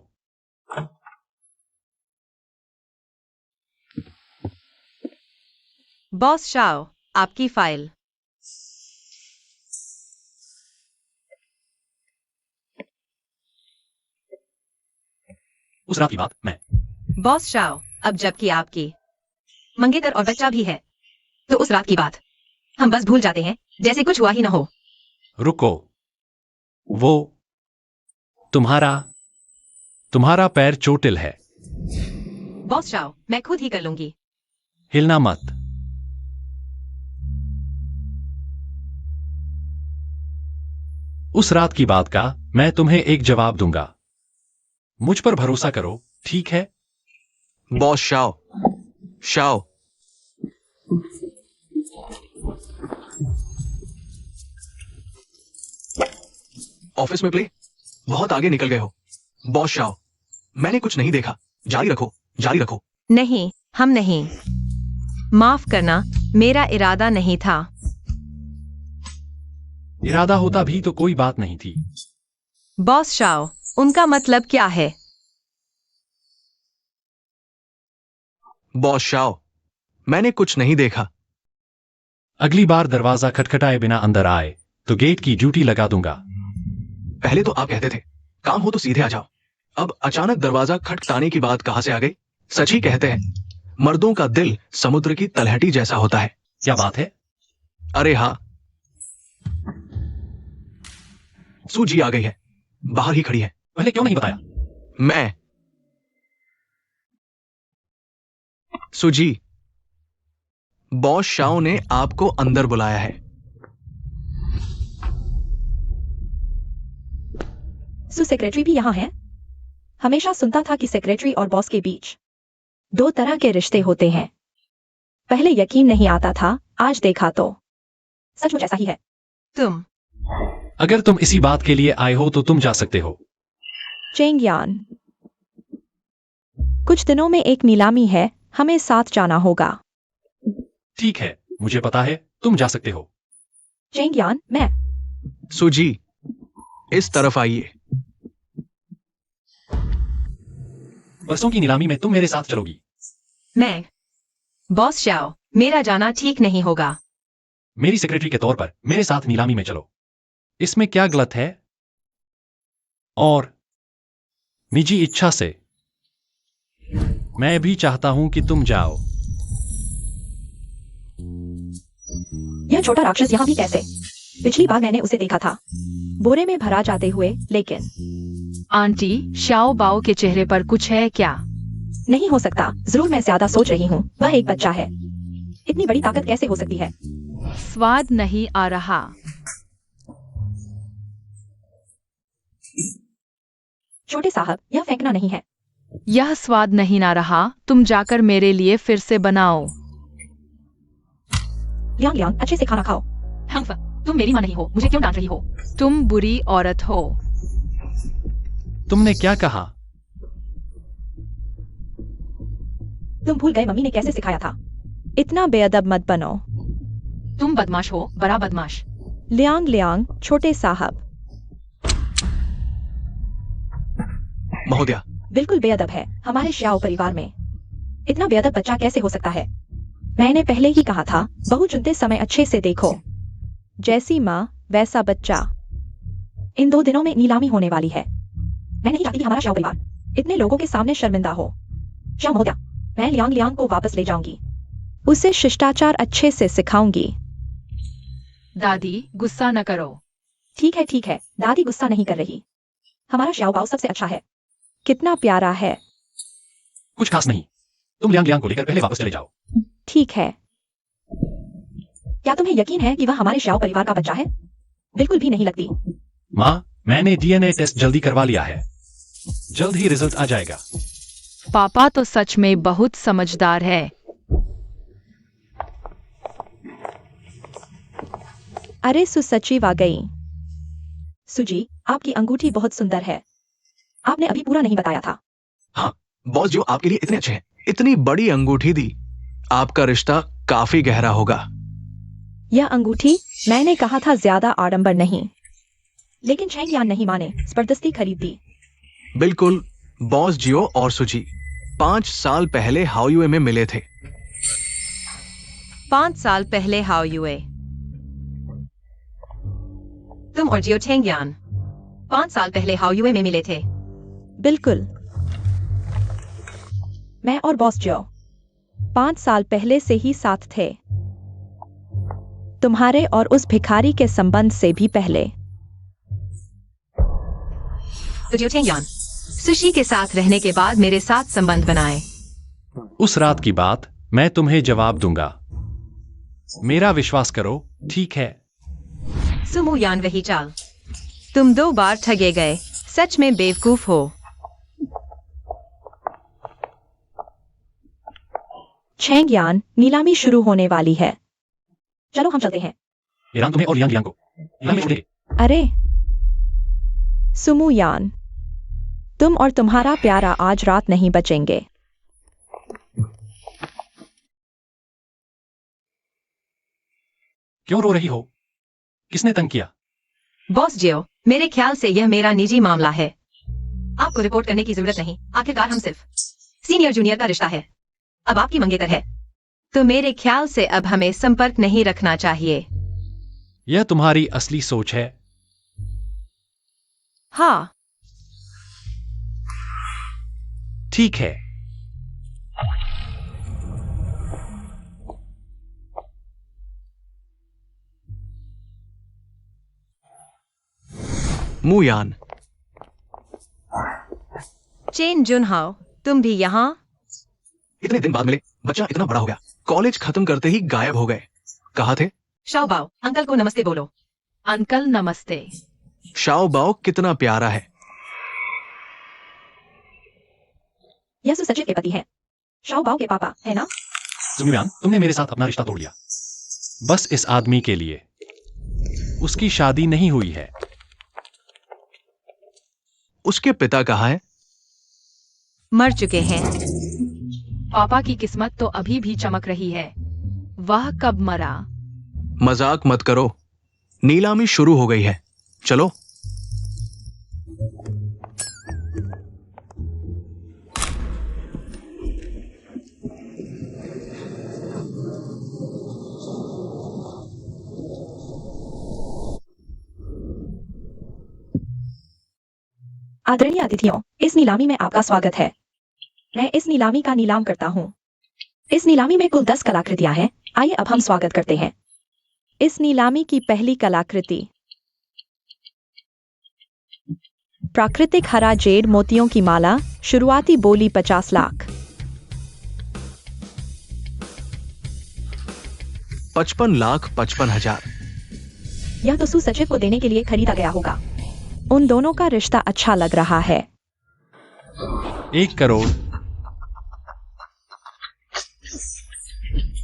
बॉस शाओ, आपकी फाइल। उस रात की बात मैं बॉस शाओ, अब जबकि आपकी मंगेतर और बच्चा भी है, तो उस रात की बात हम बस भूल जाते हैं जैसे कुछ हुआ ही ना हो। रुको, वो तुम्हारा पैर चोटिल है। बॉस शाओ, मैं खुद ही कर लूंगी। हिलना मत। उस रात की बात का मैं तुम्हें एक जवाब दूंगा। मुझ पर भरोसा करो, ठीक है? Boss Shao, Shao. ऑफिस में प्ले, बहुत आगे निकल गए हो। बॉस शाओ, मैंने कुछ नहीं देखा। जारी रखो, जारी रखो। नहीं, हम नहीं। माफ करना, मेरा इरादा नहीं था। इरादा होता भी तो कोई बात नहीं थी। बॉस शाओ, उनका मतलब क्या है? बॉस शाओ, मैंने कुछ नहीं देखा। अगली बार दरवाजा खटखटाए बिना अंदर आए तो गेट की ड्यूटी लगा दूंगा। पहले तो आप कहते थे काम हो तो सीधे आ जाओ, अब अचानक दरवाजा खटखटाने की बात कहां से आ गई? सच ही कहते हैं, मर्दों का दिल समुद्र की तलहटी जैसा होता है। क्या बात है? अरे हाँ, सूजी आ गई है, बाहर ही खड़ी है। पहले क्यों नहीं बताया? मैं सुजी, बॉस शाओ ने आपको अंदर बुलाया है। सेक्रेटरी भी यहाँ है? हमेशा सुनता था कि सेक्रेटरी और बॉस के बीच दो तरह के रिश्ते होते हैं। पहले यकीन नहीं आता था, आज देखा तो सचमुच ऐसा ही है। तुम अगर तुम इसी बात के लिए आए हो तो तुम जा सकते हो। चेंग यान, कुछ दिनों में एक नीलामी है, हमें साथ जाना होगा। ठीक है, मुझे पता है, तुम जा सकते हो। चेंग यान, मैं सुजी, इस तरफ आइए। बसों की नीलामी में तुम मेरे साथ चलोगी? मैं बॉस शाओ, मेरा जाना ठीक नहीं होगा। मेरी सेक्रेटरी के तौर पर मेरे साथ नीलामी में चलो, इसमें क्या गलत है? और निजी इच्छा से मैं भी चाहता हूं कि तुम जाओ। यह छोटा राक्षस यहाँ भी कैसे? पिछली बार मैंने उसे देखा था बोरे में भरा जाते हुए, लेकिन आंटी, शाओ बाओ के चेहरे पर कुछ है क्या? नहीं हो सकता। जरूर मैं ज्यादा सोच रही हूँ, वह एक बच्चा है। इतनी बड़ी ताकत कैसे हो सकती है? स्वाद नहीं आ रहा। छोटे साहब, यह फेंकना नहीं है। यह स्वाद नहीं ना रहा, तुम जाकर मेरे लिए फिर से बनाओ। लियांग लियांग, अच्छे से खाना खाओ। हंफ, तुम मेरी मां नहीं हो, मुझे क्यों डांट रही हो? तुम बुरी औरत हो। तुमने क्या कहा? तुम भूल गए मम्मी ने कैसे सिखाया था। इतना बेअदब मत बनो। तुम बदमाश हो, बड़ा बदमाश। लियांग लियांग, छोटे साहब। महोदया, बिल्कुल बेअदब है। हमारे श्याओ परिवार में इतना बेअदब बच्चा कैसे हो सकता है? मैंने पहले ही कहा था, बहू चुनते समय अच्छे से देखो। जैसी माँ वैसा बच्चा। इन 2 दिनों में नीलामी होने वाली है। मैं नहीं चाहती कि हमारा श्याओ परिवार इतने लोगों के सामने शर्मिंदा हो। श्याओ महोदया, मैं लियांग लियांग को वापस ले जाऊंगी। उसे शिष्टाचार अच्छे से सिखाऊंगी। दादी, गुस्सा न करो। ठीक है, दादी गुस्सा नहीं कर रही। हमारा श्याओ बाओ सबसे अच्छा है। कितना प्यारा है। कुछ खास नहीं, तुम लियांग लियांग को लेकर पहले वापस चले जाओ। ठीक है। क्या तुम्हें यकीन है कि वह हमारे श्याओ परिवार का बच्चा है? बिल्कुल भी नहीं लगती। माँ, मैंने डीएनए टेस्ट जल्दी करवा लिया है, जल्द ही रिजल्ट आ जाएगा। पापा तो सच में बहुत समझदार है। अरे सचिव आ गई। सुजी, आपकी अंगूठी बहुत सुंदर है। आपने अभी पूरा नहीं बताया था। हाँ, बॉस जो आपके लिए इतने अच्छे हैं, इतनी बड़ी अंगूठी दी। आपका रिश्ता काफी गहरा होगा। यह अंगूठी मैंने कहा था ज्यादा आडंबर नहीं, लेकिन चैंग यान नहीं माने, जबरदस्ती खरीद दी। बिल्कुल। बॉस जियो और सुजी 5 साल पहले हाओयुए में मिले थे। 5 साल पहले हाउ युए। तुम और जियो चेंगयान 5 साल पहले हाउ युए में मिले थे। बिल्कुल। मैं और बॉस जो 5 साल पहले से ही साथ थे, तुम्हारे और उस भिखारी के संबंध से भी पहले। तो जियो चेंगयान सुशी के साथ रहने के बाद मेरे साथ संबंध बनाए। उस रात की बात मैं तुम्हें जवाब दूंगा, मेरा विश्वास करो, ठीक है? सुमू यान वही चाल। तुम 2 बार ठगे गए, सच में बेवकूफ हो। चैंग यान नीलामी शुरू होने वाली है, चलो हम चलते हैं। ईरान तुम्हें और लियांग लियांग को नीलामी में छोड़ देंगे। अरे सुमू यान, तुम और तुम्हारा प्यारा आज रात नहीं बचेंगे। क्यों रो रही हो? किसने तंग किया? बॉस जियो, मेरे ख्याल से यह मेरा निजी मामला है। आपको रिपोर्ट करने की जरूरत नहीं, आखिरकार हम सिर्फ सीनियर जूनियर का रिश्ता है। अब आपकी मंगेतर है, तो मेरे ख्याल से अब हमें संपर्क नहीं रखना चाहिए। यह तुम्हारी असली सोच है? हाँ। ठीक है। मुयान। चेन जुनहाओ, तुम भी यहाँ? इतने दिन बाद मिले, बच्चा इतना बड़ा हो गया, कॉलेज खत्म करते ही गायब हो गए। कहाँ थे? शाओबाओ, अंकल को नमस्ते बोलो। अंकल नमस्ते। शाओ बाओ कितना प्यारा है। यह सचिव के पति है, शाओ बाओ के पापा, है ना? सुमियान, तुमने मेरे साथ अपना रिश्ता तोड़ लिया, बस इस आदमी के लिए। उसकी शादी नहीं हुई है। उसके पिता कहाँ है? मर चुके हैं। पापा की किस्मत तो अभी भी चमक रही है। वह कब मरा? मजाक मत करो, नीलामी शुरू हो गई है, चलो। आदरणीय अतिथियों, इस नीलामी में आपका स्वागत है। मैं इस नीलामी का नीलाम करता हूँ। इस नीलामी में कुल 10 कलाकृतियां हैं। आइए अब हम स्वागत करते हैं। इस नीलामी की पहली कलाकृति प्राकृतिक हरा जेड मोतियों की माला, शुरुआती बोली 50 लाख। 55,55,000। यह तो सचिव को देने के लिए खरीदा गया होगा। उन दोनों का रिश्ता अच्छा लग रहा है। 1 करोड़।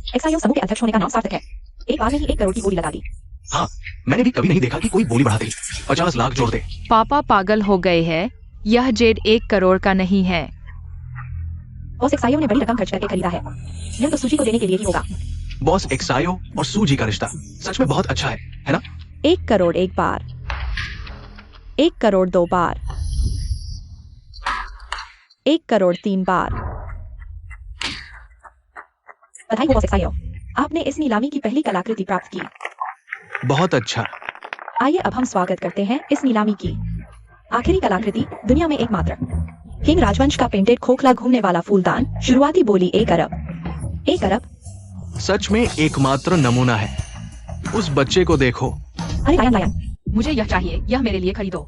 एक्साइओ समूह के अध्यक्ष होने का नाम सार्थक है। एक बार में ही 1 करोड़ की बोली लगा दी। हाँ, मैंने भी कभी नहीं देखा कि कोई बोली बढ़ा दे। 50 लाख जोड़ दे। पापा पागल हो गए हैं। यह जेड 1 करोड़ का नहीं है। बॉस एक्साइओ ने बड़ी रकम खर्च करके खरीदा है। यह तो सूची को देने के लिए ही होगा। बॉस एक्सायो और सूजी का रिश्ता सच में बहुत अच्छा है ना? 1 करोड़ एक बार, 1 करोड़ 2 बार, 1 करोड़ 3 बार। बधाई हो बॉस एक्साइओ, आपने इस नीलामी की पहली कलाकृति प्राप्त की। बहुत अच्छा। आइए अब हम स्वागत करते हैं इस नीलामी की आखिरी कलाकृति, दुनिया में एकमात्र किंग राजवंश का पेंटेड खोखला घूमने वाला फूलदान, शुरुआती बोली 1 अरब। 1 अरब सच में एकमात्र नमूना है। उस बच्चे को देखो। अरे लायन, मुझे यह चाहिए, यह मेरे लिए खरीदो।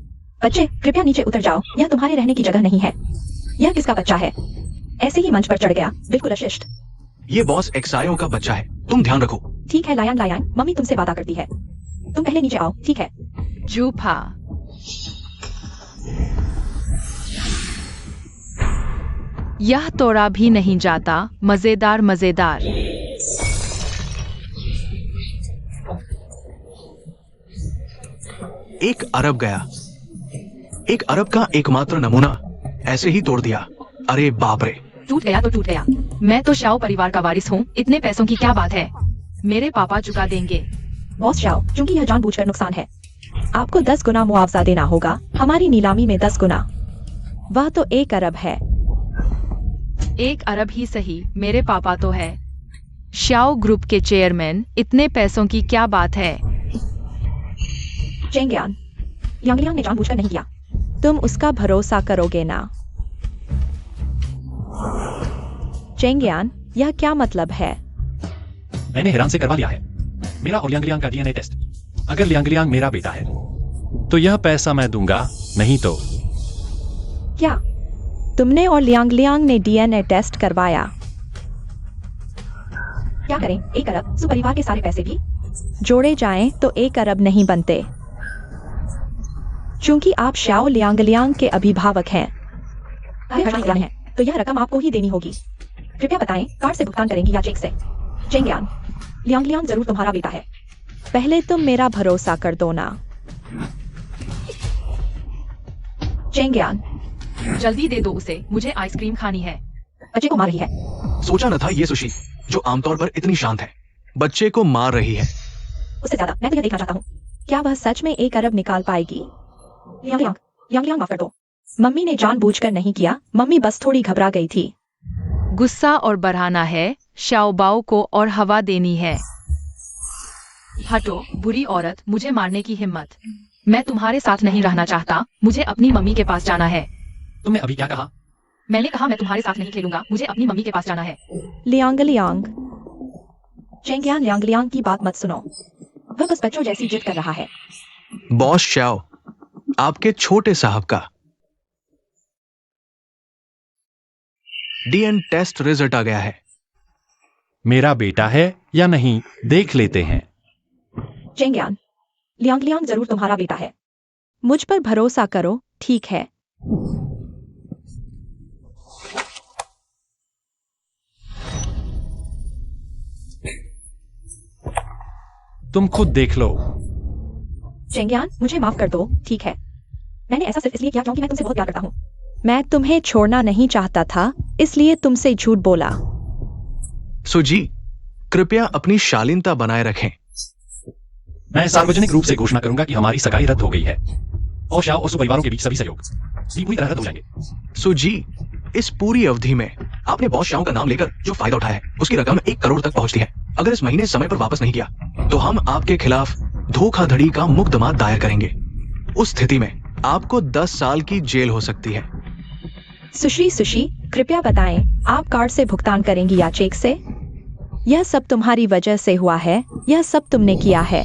बच्चे कृपया नीचे उतर जाओ, यह तुम्हारे रहने की जगह नहीं है। यह किसका बच्चा है? ऐसे ही मंच पर चढ़ गया, बिल्कुल अशिष्ट। ये बॉस एक्सायो का बच्चा है, तुम ध्यान रखो। ठीक है लायन, मम्मी तुमसे वादा करती है। तुम पहले नीचे आओ, ठीक है? जूफा। यह तोड़ा भी नहीं जाता। मजेदार मजेदार। एक अरब गया। 1 अरब का एकमात्र नमूना ऐसे ही तोड़ दिया। अरे बाप रे। टूट गया तो टूट गया। मैं तो शाओ परिवार का वारिस हूँ, इतने पैसों की क्या बात है? मेरे पापा चुका देंगे। बॉस शाओ, चूंकि यह जानबूझकर नुकसान है, आपको 10 गुना मुआवजा देना होगा। हमारी नीलामी में 10 गुना। वह तो 1 अरब है। 1 अरब ही सही, मेरे पापा तो है शाओ ग्रुप के चेयरमैन, इतने पैसों की क्या बात है। चेंगियान, यांगलियांग ने जानबूझकर नहीं किया। तुम उसका भरोसा करोगे ना? चेंगियान, यह क्या मतलब है? मैंने हैरान से करवा लिया है मेरा और लियांग का डीएनए टेस्ट। अगर लियांग मेरा बेटा है तो यह पैसा मैं दूंगा, नहीं तो। क्या तुमने और लियांग ने डीएनए टेस्ट करवाया? क्या करें? 1 अरब, सु परिवार के सारे पैसे भी जोड़े जाएं तो 1 अरब नहीं बनते। चूंकि आप शाओ लियांग के अभिभावक हैं, तो यह रकम आपको ही देनी होगी। कृपया बताएं, कार्ड से भुगतान करेंगी या चेक से? चेंगियान, लियांग जरूर तुम्हारा बेटा है। पहले तुम मेरा भरोसा कर दो ना। चेंगियान, जल्दी दे दो उसे, मुझे आइसक्रीम खानी है। बच्चे को मार रही है। सोचा न था ये सुशी, जो आमतौर पर इतनी शांत है, बच्चे को मार रही है। उससे ज्यादा मैं तो यह देखना चाहता हूँ, क्या वह सच में 1 अरब निकाल पाएगी? लियांग, माफ कर दो। मम्मी ने जानबूझकर नहीं किया, मम्मी बस थोड़ी घबरा गई थी। गुस्सा और बढ़ाना है शाओबाओ को और हवा देनी है। हटो बुरी औरत, मुझे मारने की हिम्मत। मैं तुम्हारे साथ नहीं रहना चाहता, मुझे अपनी मम्मी के पास जाना है। तुमने अभी क्या कहा? मैंने कहा मैं तुम्हारे साथ नहीं खेलूंगा, मुझे अपनी मम्मी के पास जाना है। लियांग, चेंगियान, लियांग की बात मत सुनो, वह बस बच्चों जैसी जिद कर रहा है। बॉस शाओ, आपके छोटे साहब का डीएनए टेस्ट रिजल्ट आ गया है। मेरा बेटा है या नहीं, देख लेते हैं। चेंगियान, लियांग जरूर तुम्हारा बेटा है। मुझ पर भरोसा करो, ठीक है? तुम खुद देख लो। चेंगियान, मुझे माफ कर दो, ठीक है? मैंने ऐसा सिर्फ इसलिए किया क्योंकि मैं तुमसे बहुत प्यार करता हूँ। मैं तुम्हें छोड़ना नहीं चाहता था, इसलिए तुमसे झूठ बोला। सुजी, कृपया अपनी शालीनता बनाए रखें। मैं सार्वजनिक रूप से घोषणा करूंगा कि हमारी सगाई रद्द हो गई है और शाओ और सु परिवारों के बीच सभी सहयोग भी पूरी तरह रद्द हो जाएंगे। सुजी, इस पूरी अवधि में आपने बॉस शाओ का नाम लेकर जो फायदा उठाया है, उसकी रकम 1 करोड़ तक पहुंचती है। अगर इस महीने समय पर वापस नहीं किया तो हम आपके खिलाफ धोखाधड़ी का मुकदमा दायर करेंगे। उस स्थिति में आपको 10 साल की जेल हो सकती है। सुशी, कृपया बताएं, आप कार्ड से भुगतान करेंगी या चेक से? यह सब तुम्हारी वजह से हुआ है, यह सब तुमने किया है।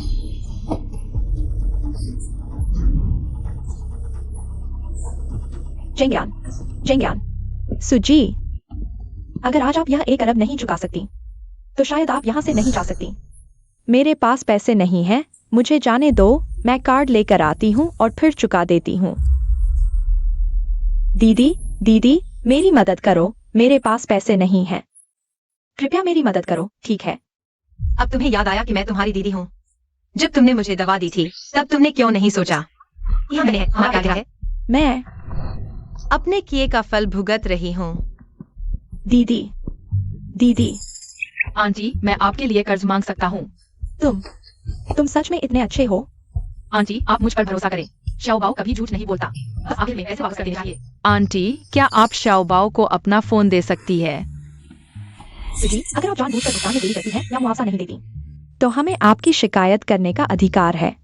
चेंगियान, सुजी, अगर आज आप यह 1 अरब नहीं चुका सकती तो शायद आप यहां से नहीं जा सकती। मेरे पास पैसे नहीं हैं, मुझे जाने दो, मैं कार्ड लेकर आती हूँ और फिर चुका देती हूँ। दीदी, मेरी मदद करो, मेरे पास पैसे नहीं हैं। कृपया मेरी मदद करो, ठीक है? अब तुम्हें याद आया कि मैं तुम्हारी दीदी हूँ। जब तुमने मुझे दवा दी थी तब तुमने क्यों नहीं सोचा? यहाँ मैंने क्या लिखा है? मैं अपने किए का फल भुगत रही हूँ। दीदी, आंटी, मैं आपके लिए कर्ज मांग सकता हूँ। तुम सच में इतने अच्छे हो? आंटी, आप मुझ पर भरोसा करें, शाओबाओ कभी झूठ नहीं बोलता। बस आखिर में पैसे वापस कर देने चाहिए। आंटी, क्या आप शाओबाओ को अपना फोन दे सकती है? सुजी, अगर आप जानबूझकर भुगतान में देरी करती हैं या मुआवजा नहीं देती तो हमें आपकी शिकायत करने का अधिकार है।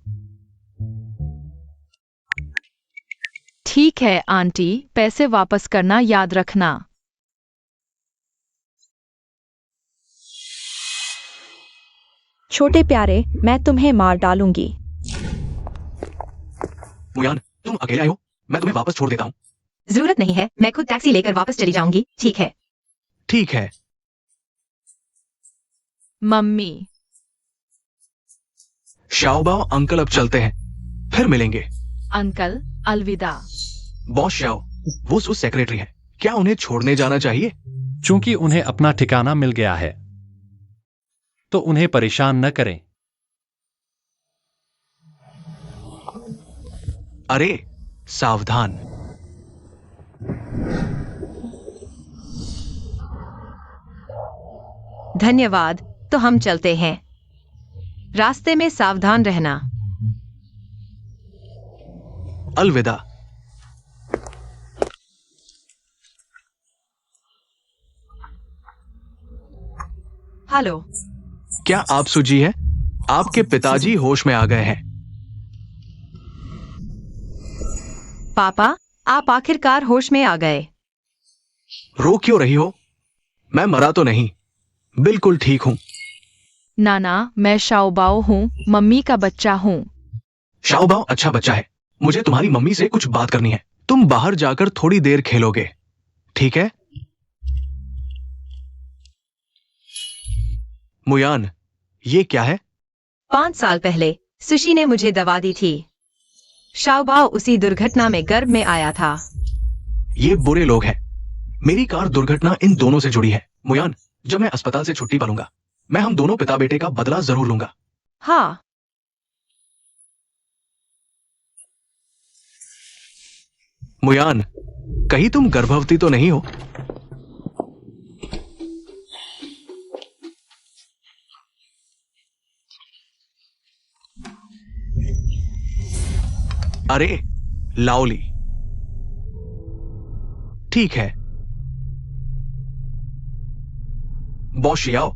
ठीक है आंटी, पैसे वापस करना याद रखना। छोटे प्यारे, मैं तुम्हें मार डालूंगी। मुयान, तुम अकेले आए हो, मैं तुम्हें वापस छोड़ देता हूँ। जरूरत नहीं है, मैं खुद टैक्सी लेकर वापस चली जाऊंगी, ठीक है? ठीक है। मम्मी, शाओबाओ अंकल अब चलते हैं, फिर मिलेंगे। अंकल, अलविदा। बॉस शाओ, वो सेक्रेटरी है, क्या उन्हें छोड़ने जाना चाहिए? चूंकि उन्हें अपना ठिकाना मिल गया है तो उन्हें परेशान न करें। अरे सावधान। धन्यवाद, तो हम चलते हैं। रास्ते में सावधान रहना। अलविदा। हेलो। क्या आप सुजी है? आपके पिताजी होश में आ गए हैं। पापा, आप आखिरकार होश में आ गए। रो क्यों रही हो? मैं मरा तो नहीं, बिल्कुल ठीक हूं। नाना, मैं शाओबाओ हूँ, मम्मी का बच्चा हूँ। शाओबाओ अच्छा बच्चा है। मुझे तुम्हारी मम्मी से कुछ बात करनी है। तुम बाहर जाकर थोड़ी देर खेलोगे, ठीक है? मुयान, ये क्या है? 5 साल पहले सुशी ने मुझे दवा दी थी। शाओबाओ उसी दुर्घटना में गर्भ में आया था। ये बुरे लोग हैं। मेरी कार दुर्घटना इन दोनों से जुड़ी है। मुयान, जब मैं अस्पताल से छुट्टी पर लूंगा, मैं हम दोनों पिता बेटे का बदला जरूर लूंगा। हाँ। मुयान, कहीं तुम गर्भवती तो नहीं हो? अरे लाओली, ठीक है। बॉस शियाओ,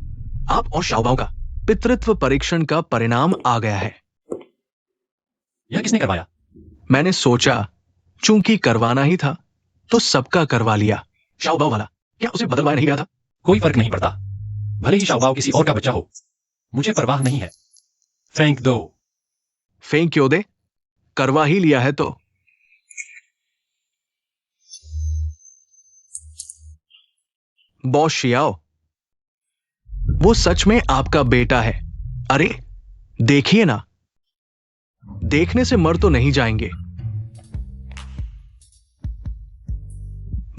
आप और शाओबाओ का पितृत्व परीक्षण का परिणाम आ गया है। यह किसने करवाया? मैंने सोचा चूंकि करवाना ही था तो सबका करवा लिया। शाओबाओ वाला क्या उसे बदलवाया नहीं गया था? कोई फर्क नहीं पड़ता, भले ही शाओबाओ किसी और का बच्चा हो, मुझे परवाह नहीं है। फेंक दो। फेंक क्यों दे? करवा ही लिया है तो। बॉस शियाओ, वो सच में आपका बेटा है। अरे देखिए ना, देखने से मर तो नहीं जाएंगे।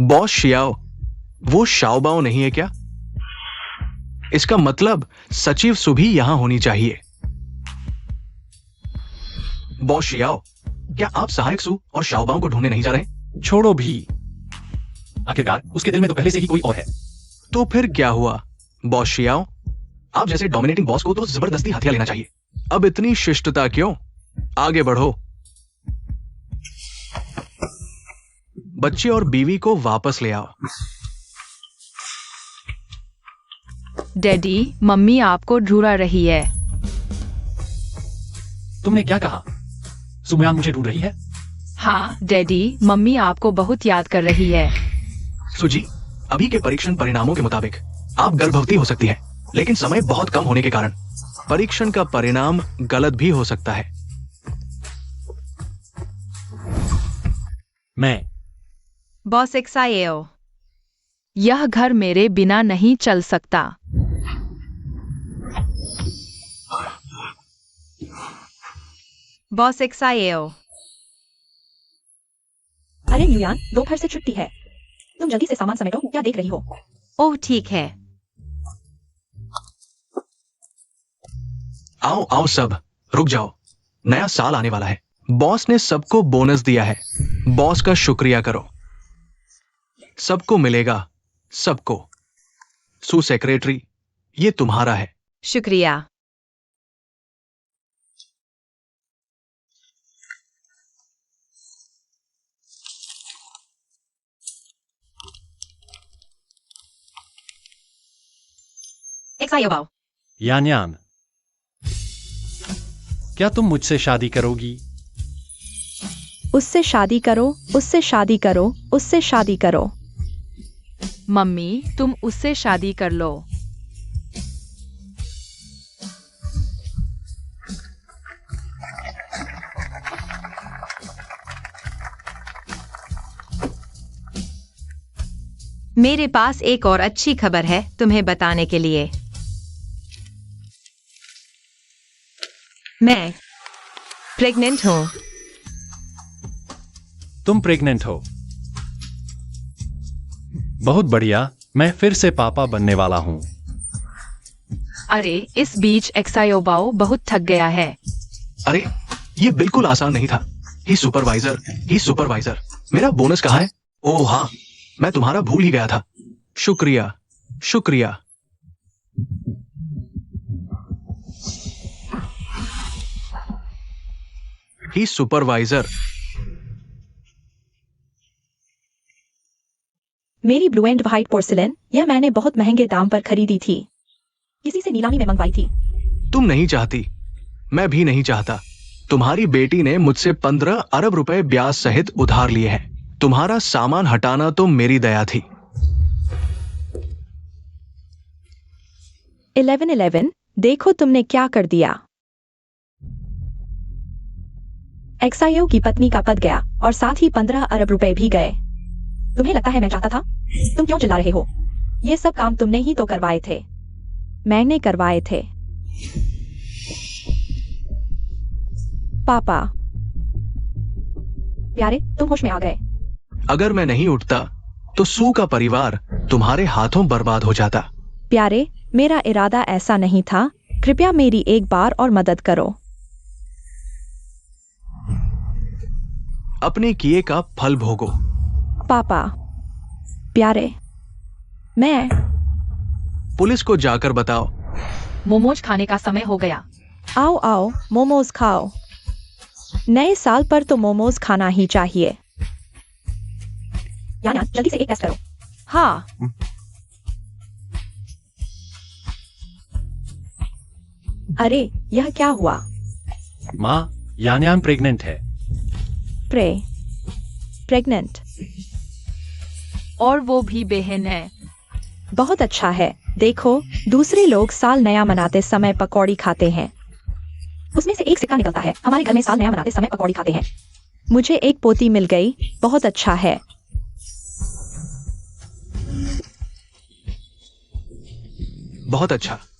बॉस शियाओ, वो शाओबाओ नहीं है क्या? इसका मतलब सचिव सुभी यहां होनी चाहिए। बॉस शियाओ, क्या आप सहायक सु और शाओबाओ को ढूंढने नहीं जा रहे? छोड़ो भी, आखिरकार उसके दिल में तो पहले से ही कोई और है। तो फिर क्या हुआ? बॉस शियाओ, आप जैसे डोमिनेटिंग बॉस को तो जबरदस्ती हथियार लेना चाहिए। अब इतनी शिष्टता क्यों? आगे बढ़ो। बच्चे और बीवी को वापस ले आओ। डैडी, मम्मी आपको ढूंढ रही है। तुमने क्या कहा? सुमयान मुझे ढूंढ रही है? हाँ डैडी, मम्मी आपको बहुत याद कर रही है। सुजी, अभी के परीक्षण परिणामों के मुताबिक आप गर्भवती हो सकती हैं, लेकिन समय बहुत कम होने के कारण परीक्षण का परिणाम गलत भी हो सकता है। मैं बॉस एक्साएओ, यह घर मेरे बिना नहीं चल सकता। बॉस एक्साएओ। अरे न्यूयान, दोपहर से छुट्टी है, तुम जल्दी से सामान समेटो। क्या देख रही हो? ओह ठीक है। आओ आओ सब, रुक जाओ। नया साल आने वाला है। बॉस ने सबको बोनस दिया है। बॉस का शुक्रिया करो। सबको मिलेगा, सबको। सु सेक्रेटरी, ये तुम्हारा है। शुक्रिया। एक्साएओ। यान्यान, क्या तुम मुझसे शादी करोगी? उससे शादी करो, उससे शादी करो, उससे शादी करो। मम्मी, तुम उससे शादी कर लो। मेरे पास एक और अच्छी खबर है तुम्हें बताने के लिए। मैं प्रेग्नेंट हूं। तुम प्रेग्नेंट हो? बहुत बढ़िया, मैं फिर से पापा बनने वाला हूं। अरे इस बीच एक्सायोबाओ बहुत थक गया है। अरे ये बिल्कुल आसान नहीं था। ही सुपरवाइजर, मेरा बोनस कहाँ है? ओह हाँ, मैं तुम्हारा भूल ही गया था। शुक्रिया शुक्रिया। आपकी सुपरवाइजर। मेरी ब्लू एंड व्हाइट पोर्सिलेन यह मैंने बहुत महंगे दाम पर खरीदी थी। किसी से नीलामी में मंगवाई थी। तुम नहीं चाहती, मैं भी नहीं चाहता। तुम्हारी बेटी ने मुझसे 15 अरब रुपए ब्याज सहित उधार लिए हैं। तुम्हारा सामान हटाना तो मेरी दया थी। 1111 देखो तुमने क्या कर दिया। एक्साइओ की पत्नी का पद गया और साथ ही 15 अरब रुपए भी गए। तुम्हें लगता है मैं चाहता था? तुम क्यों चिल्ला रहे हो? ये सब काम तुमने ही तो करवाए थे। मैंने करवाए थे। पापा प्यारे, तुम होश में आ गए। अगर मैं नहीं उठता तो सू का परिवार तुम्हारे हाथों बर्बाद हो जाता। प्यारे, मेरा इरादा ऐसा नहीं था। कृपया मेरी एक बार और मदद करो। अपने किए का फल भोगो। पापा प्यारे, मैं पुलिस को जाकर बताओ। मोमोज खाने का समय हो गया। आओ आओ मोमोज खाओ। नए साल पर तो मोमोज खाना ही चाहिए। याना जल्दी से एक टेस्ट करो। हाँ। अरे यह क्या हुआ? माँ, यान्यान प्रेग्नेंट है। प्रेग्नेंट? और वो भी बहन है। बहुत अच्छा है। देखो, दूसरे लोग साल नया मनाते समय पकौड़ी खाते हैं। उसमें से एक सिक्का निकलता है। हमारे घर में साल नया मनाते समय पकौड़ी खाते हैं। मुझे एक पोती मिल गई। बहुत अच्छा है। बहुत अच्छा।